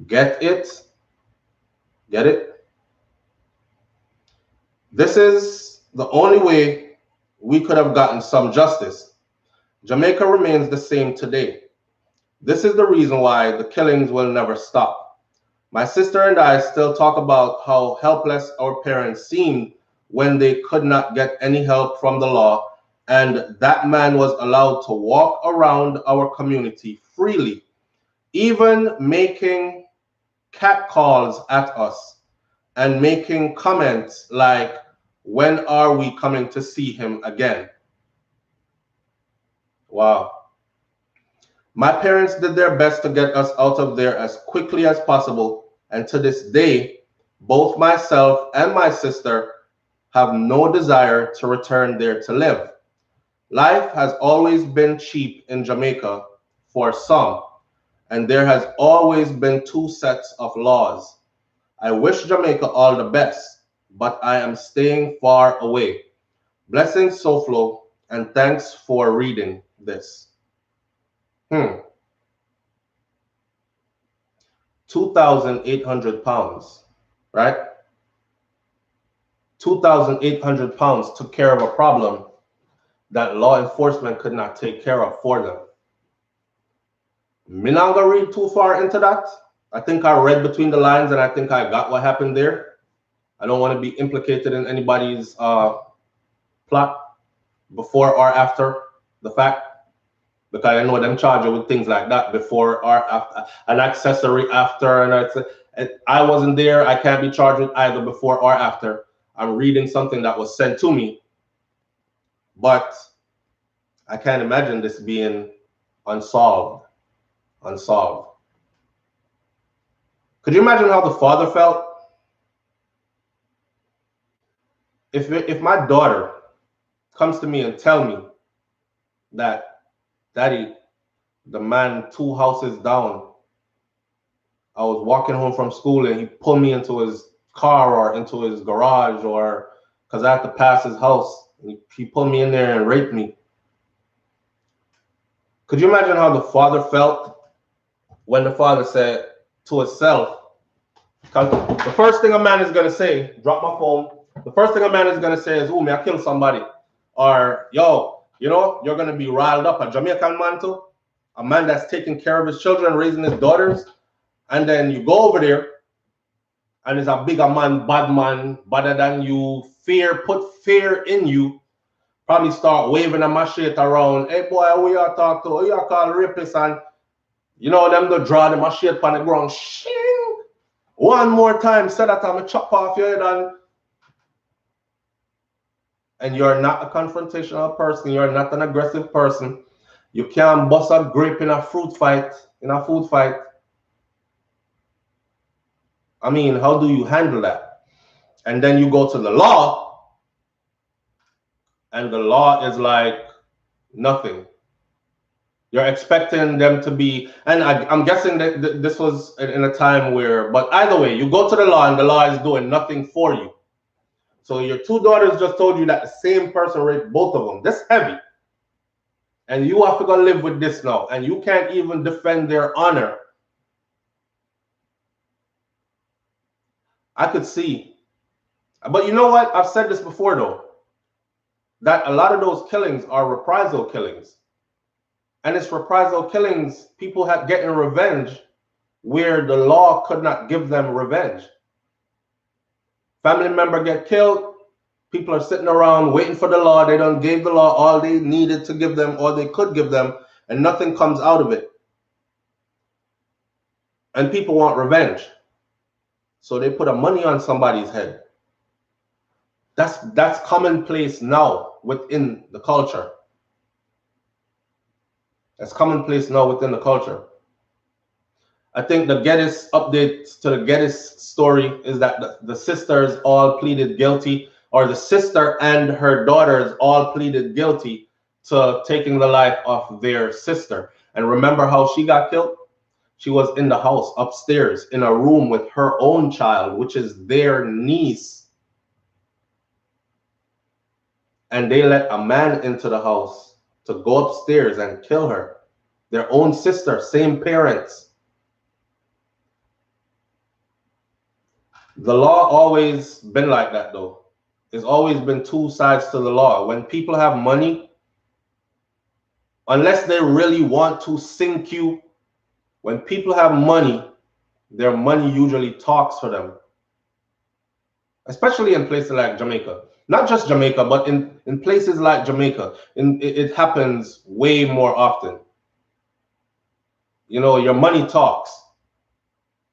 get it? Get it? This is the only way we could have gotten some justice. Jamaica remains the same today. This is the reason why the killings will never stop. My sister and I still talk about how helpless our parents seemed when they could not get any help from the law, and that man was allowed to walk around our community freely, even making catcalls at us and making comments like, when are we coming to see him again? Wow. My parents did their best to get us out of there as quickly as possible, and to this day, both myself and my sister have no desire to return there to live. Life has always been cheap in Jamaica for some, and there has always been two sets of laws. I wish Jamaica all the best, but I am staying far away. Blessings, SouFLotv, and thanks for reading this. £2,800, right? £2,800 took care of a problem that law enforcement could not take care of for them. Me not gonna read too far into that. I think I read between the lines and I think I got what happened there. I don't want to be implicated in anybody's plot before or after the fact, because I know them charge you with things like that before or after, an accessory after, and I wasn't there. I can't be charged with either before or after. I'm reading something that was sent to me, but I can't imagine this being unsolved. Could you imagine how the father felt? If my daughter comes to me and tell me that, Daddy, the man 2 houses down, I was walking home from school and he pulled me into his car or into his garage, or because I had to pass his house, he pulled me in there and raped me. Could you imagine how the father felt when the father said to himself, because the first thing a man is going to say, drop my phone, the first thing a man is going to say is, oh, me, I killed somebody. Or, yo, you know, you're going to be riled up. A Jamaican man too, a man that's taking care of his children, raising his daughters, and then you go over there and it's a bigger man, bad man, better than you, put fear in you, probably start waving a machete around. Hey boy, who you talk to? Who you call rapist? And you know them to draw the machete on the ground. Shing! One more time, say that I'm a chop off your head, and you're not a confrontational person, you're not an aggressive person. You can't bust a grape in a food fight. I mean, how do you handle that? And then you go to the law, and the law is like nothing. You're expecting them to be, and I'm guessing that this was in a time where, but either way, you go to the law and the law is doing nothing for you. So your 2 daughters just told you that the same person raped both of them. That's heavy. And you have to go live with this now. And you can't even defend their honor. I could see. But you know what? I've said this before, though, that a lot of those killings are reprisal killings. And it's reprisal killings, people have getting revenge where the law could not give them revenge. Family member get killed, people are sitting around waiting for the law. They don't give the law all they needed to give them or they could give them, and nothing comes out of it. And people want revenge. So they put a money on somebody's head. That's commonplace now within the culture. That's commonplace now within the culture. I think the Geddes update to the Geddes story is that the sisters all pleaded guilty, or the sister and her daughters all pleaded guilty to taking the life of their sister. And remember how she got killed? She was in the house upstairs in a room with her own child, which is their niece. And they let a man into the house to go upstairs and kill her. Their own sister, same parents. The law always been like that though. There's always been two sides to the law. When people have money, unless they really want to sink you, when people have money, their money usually talks for them. Especially in places like Jamaica. Not just Jamaica, but in places like Jamaica, it happens way more often. You know, your money talks.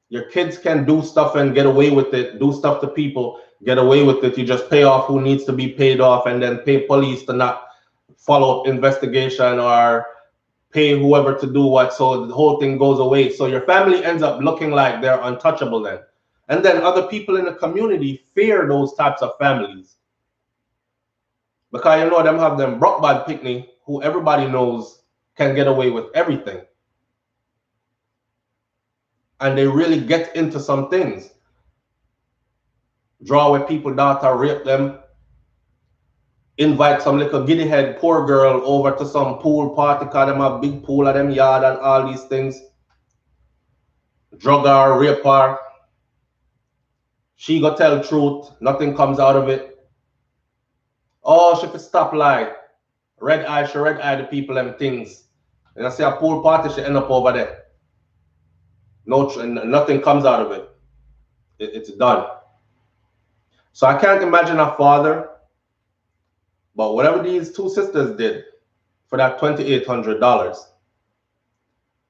Your kids can do stuff and get away with it, do stuff to people, get away with it. You just pay off who needs to be paid off and then pay police to not follow up investigation or pay whoever to do what. So the whole thing goes away. So your family ends up looking like they're untouchable then. And then other people in the community fear those types of families. Because you know them have them broke bad picnic who everybody knows can get away with everything. And they really get into some things. Draw with people, daughter, rape them, invite some little giddy head poor girl over to some pool party, cause them a big pool of them yard and all these things. Drug her, rape her. She go tell truth, nothing comes out of it. Oh, she could stop lie. Red eye, she red eye the people them things. And I say a pool party, she end up over there. No, nothing comes out of it. It's done. So I can't imagine a father, but whatever these two sisters did for that $2,800,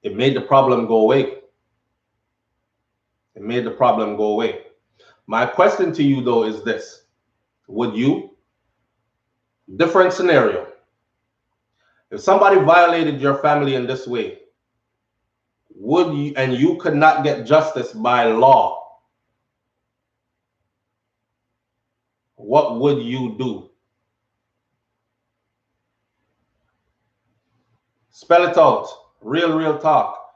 it made the problem go away. It made the problem go away. My question to you though is this: would you, different scenario, if somebody violated your family in this way, would you, and you could not get justice by law, what would you do? Spell it out. Real talk.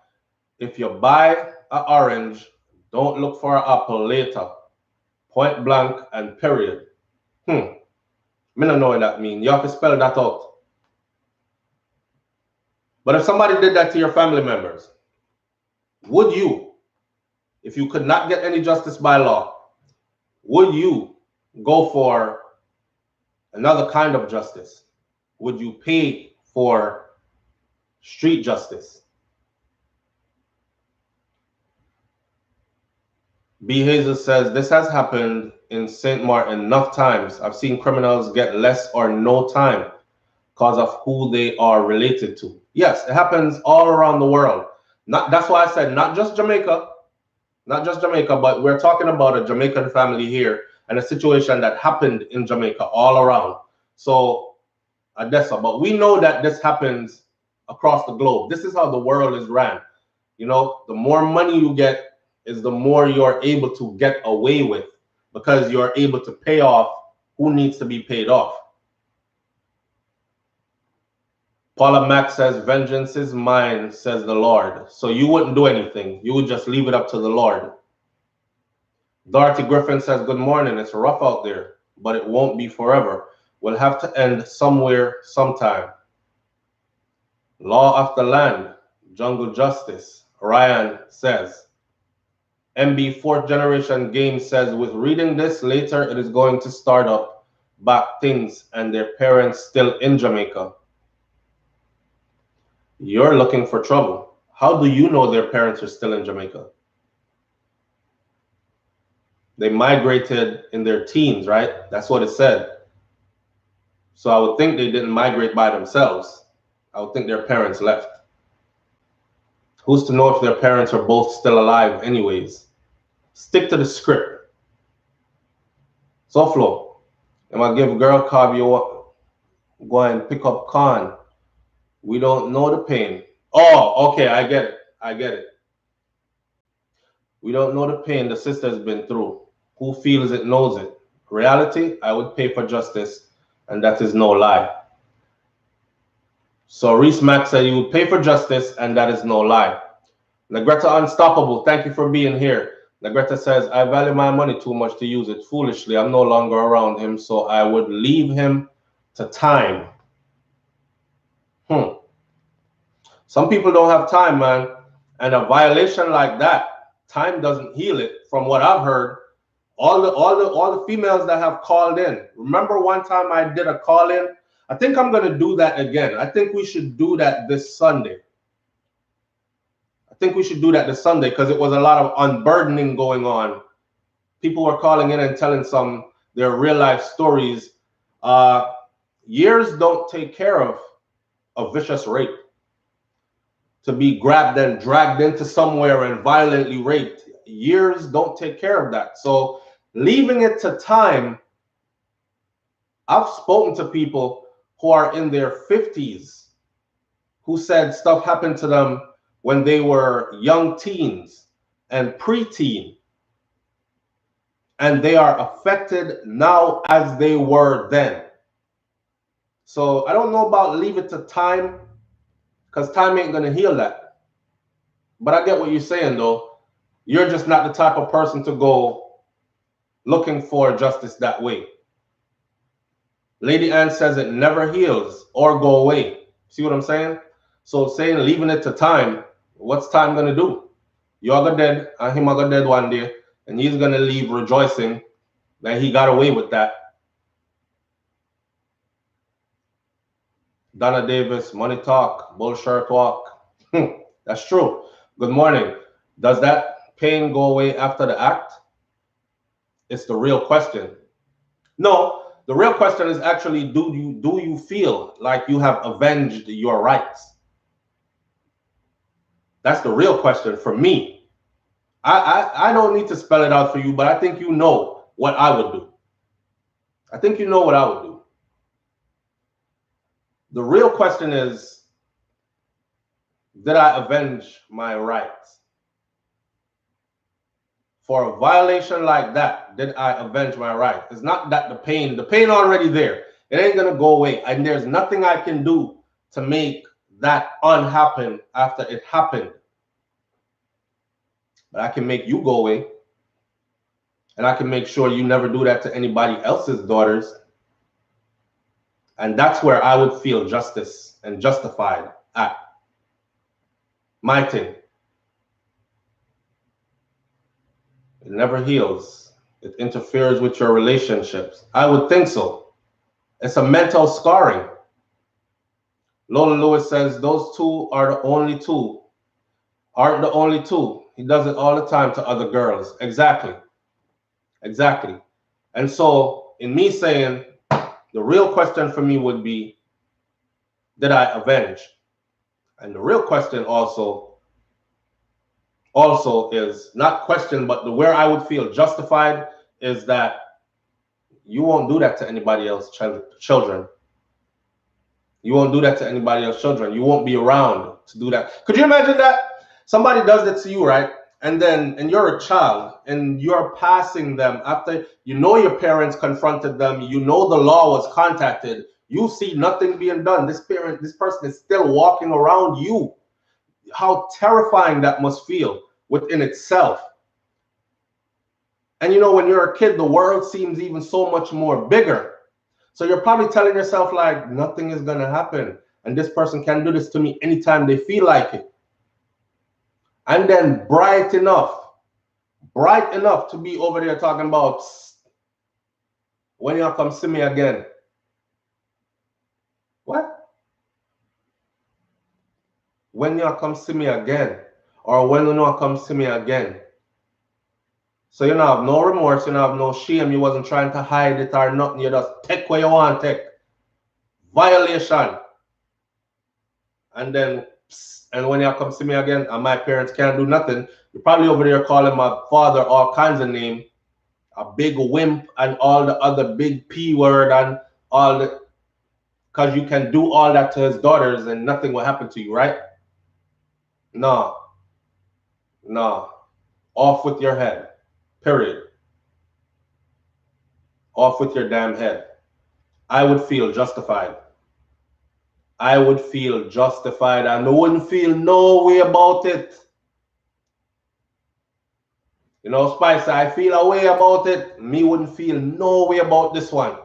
If you buy an orange, don't look for an apple later. Point blank and period. Me don't know what that means. You have to spell that out. But if somebody did that to your family members, would you, if you could not get any justice by law, would you go for another kind of justice? Would you pay for street justice? B. Jesus says, this has happened in St. Martin enough times. I've seen criminals get less or no time because of who they are related to. Yes, it happens all around the world. That's why I said not just Jamaica, but we're talking about a Jamaican family here and a situation that happened in Jamaica all around. So Odessa, but we know that this happens across the globe. This is how the world is ran. You know, the more money you get is the more you're able to get away with, because you're able to pay off who needs to be paid off. Paula Mack says, vengeance is mine, says the Lord. So you wouldn't do anything. You would just leave it up to the Lord. Dorothy Griffin says, good morning. It's rough out there, but it won't be forever. We'll have to end somewhere, sometime. Law of the land, jungle justice, Ryan says. MB fourth generation game says, with reading this later, it is going to start up back things and their parents still in Jamaica. You're looking for trouble. How do you know their parents are still in Jamaica? They migrated in their teens, right? That's what it said. So I would think they didn't migrate by themselves. I would think their parents left. Who's to know if their parents are both still alive anyways? Stick to the script. SouFLotv, am I give girl call you go and pick up corn? We don't know the pain. Oh, okay, I get it. We don't know the pain the sister has been through. Who feels it knows it. Reality, I would pay for justice, and that is no lie. So Reese Mack said he would pay for justice, and that is no lie. Negretta Unstoppable, thank you for being here. Negretta says, I value my money too much to use it foolishly. I'm no longer around him, so I would leave him to time. Some people don't have time, man. And a violation like that, time doesn't heal it. From what I've heard, all the females that have called in. Remember one time I did a call in? I think I'm gonna do that again. I think we should do that this Sunday. Because it was a lot of unburdening going on. People were calling in and telling their real life stories. Years don't take care of a vicious rape. To be grabbed and dragged into somewhere and violently raped. Years don't take care of that. So leaving it to time, I've spoken to people who are in their 50s who said stuff happened to them when they were young teens and preteen. And they are affected now as they were then. So I don't know about leave it to time, because time ain't going to heal that. But I get what you're saying, though. You're just not the type of person to go looking for justice that way. Lady Anne says it never heals or go away. See what I'm saying? So saying leaving it to time, what's time going to do? You're going dead, and him going dead one day, and he's going to leave rejoicing that he got away with that. Donna Davis, money talk, bullshit walk. That's true. Good morning. Does that pain go away after the act? It's the real question. No, the real question is actually, do you feel like you have avenged your rights? That's the real question for me. I don't need to spell it out for you, but I think you know what I would do. I think you know what I would do. The real question is, did I avenge my rights? For a violation like that, did I avenge my right? It's not that the pain already there. It ain't gonna go away. And there's nothing I can do to make that unhappen after it happened. But I can make you go away. And I can make sure you never do that to anybody else's daughters. And that's where I would feel justice and justified at. My thing. It never heals. It interferes with your relationships. I would think so. It's a mental scarring. Lola Lewis says those two are the only two. Aren't the only two. He does it all the time to other girls. Exactly. Exactly. And so in me saying, the real question for me would be, did I avenge? And the real question also is not question, but where I would feel justified is that you won't do that to anybody else's children. You won't do that to anybody else's children. You won't be around to do that. Could you imagine that? Somebody does that to you, right? And you're a child and you're passing them after you know your parents confronted them, you know the law was contacted, you see nothing being done. This person is still walking around you. How terrifying that must feel within itself. And you know, when you're a kid, the world seems even so much more bigger. So you're probably telling yourself like, nothing is going to happen. And this person can do this to me anytime they feel like it. And then bright enough to be over there talking about, when you come see me again. What? When you come see me again. Or when you come see me again. So you don't have no remorse, you don't have no shame, you wasn't trying to hide it or nothing, you just take what you want to take. Violation. And then, and when you come see me again, and my parents can't do nothing, you're probably over there calling my father all kinds of names, a big wimp and all the other big P word and all the, because you can do all that to his daughters and nothing will happen to you, right? No. Off with your head. Period. Off with your damn head. I would feel justified. I would feel justified and I wouldn't feel no way about it. You know, Spicer, I feel a way about it. Me wouldn't feel no way about this one.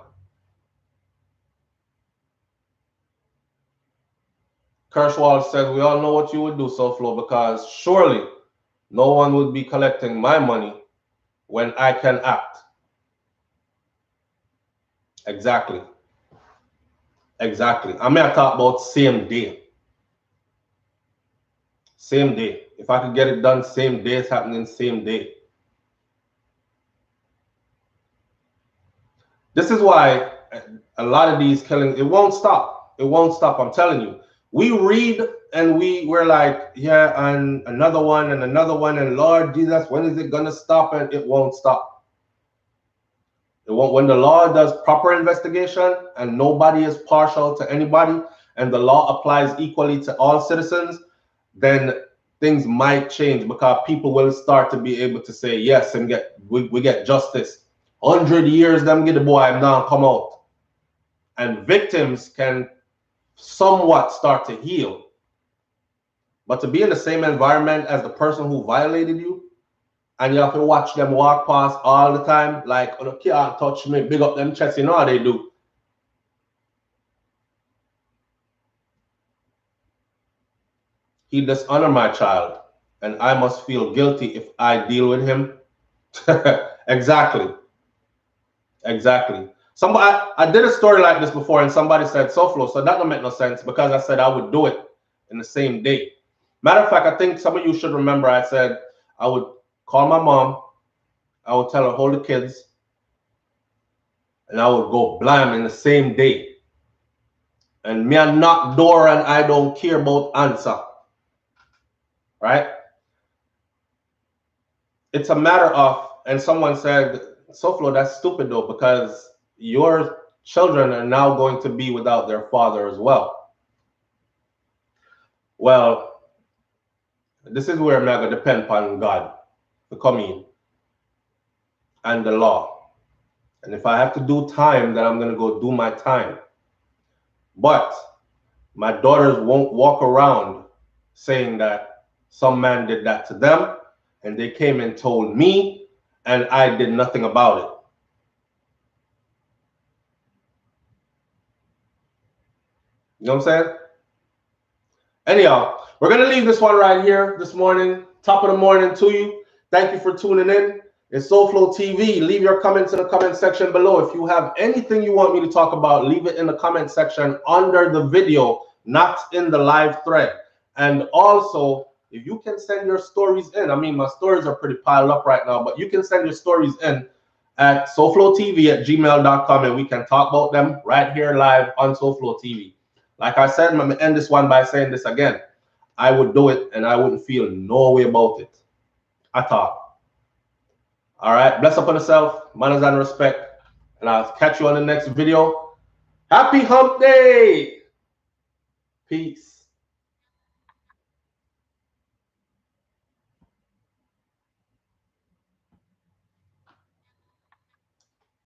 Kirschwald says, we all know what you would do, SouFLotv, because surely no one would be collecting my money when I can act. Exactly. Exactly. I mean, I talk about same day. Same day. If I could get it done same day, it's happening same day. This is why a lot of these killings, it won't stop. It won't stop. I'm telling you. We read and we're like, yeah, and another one, and Lord Jesus, when is it gonna stop? And it won't stop. It won't. When the law does proper investigation and nobody is partial to anybody, and the law applies equally to all citizens, then things might change because people will start to be able to say yes and we get justice. 100 years, them get the boy now come out, and victims can somewhat start to heal. But to be in the same environment as the person who violated you, and you have to watch them walk past all the time, like, oh, you can't touch me, big up them chest, you know how they do. He dishonored my child, and I must feel guilty if I deal with him. Exactly. Exactly. I did a story like this before, and somebody said SouFLotv, so that don't make no sense because I said I would do it in the same day. Matter of fact, I think some of you should remember I said I would call my mom, I would tell her hold the kids, and I would go blam in the same day. And me a knock door and I don't care about answer. Right? It's a matter of, and someone said, SouFLotv, that's stupid though, because your children are now going to be without their father as well. Well, this is where I'm going to depend upon God to come in and the law. And if I have to do time, then I'm going to go do my time. But my daughters won't walk around saying that some man did that to them and they came and told me and I did nothing about it. You know what I'm saying? Anyhow, we're going to leave this one right here this morning. Top of the morning to you. Thank you for tuning in. It's SouFLotv. Leave your comments in the comment section below. If you have anything you want me to talk about, leave it in the comment section under the video, not in the live thread. And also, if you can send your stories in, I mean, my stories are pretty piled up right now, but you can send your stories in at SouFLotv@gmail.com and we can talk about them right here live on SouFLotv. Like I said, I'm going to end this one by saying this again. I would do it and I wouldn't feel no way about it at all. All right. Bless up on yourself. Manners and respect. And I'll catch you on the next video. Happy hump day. Peace.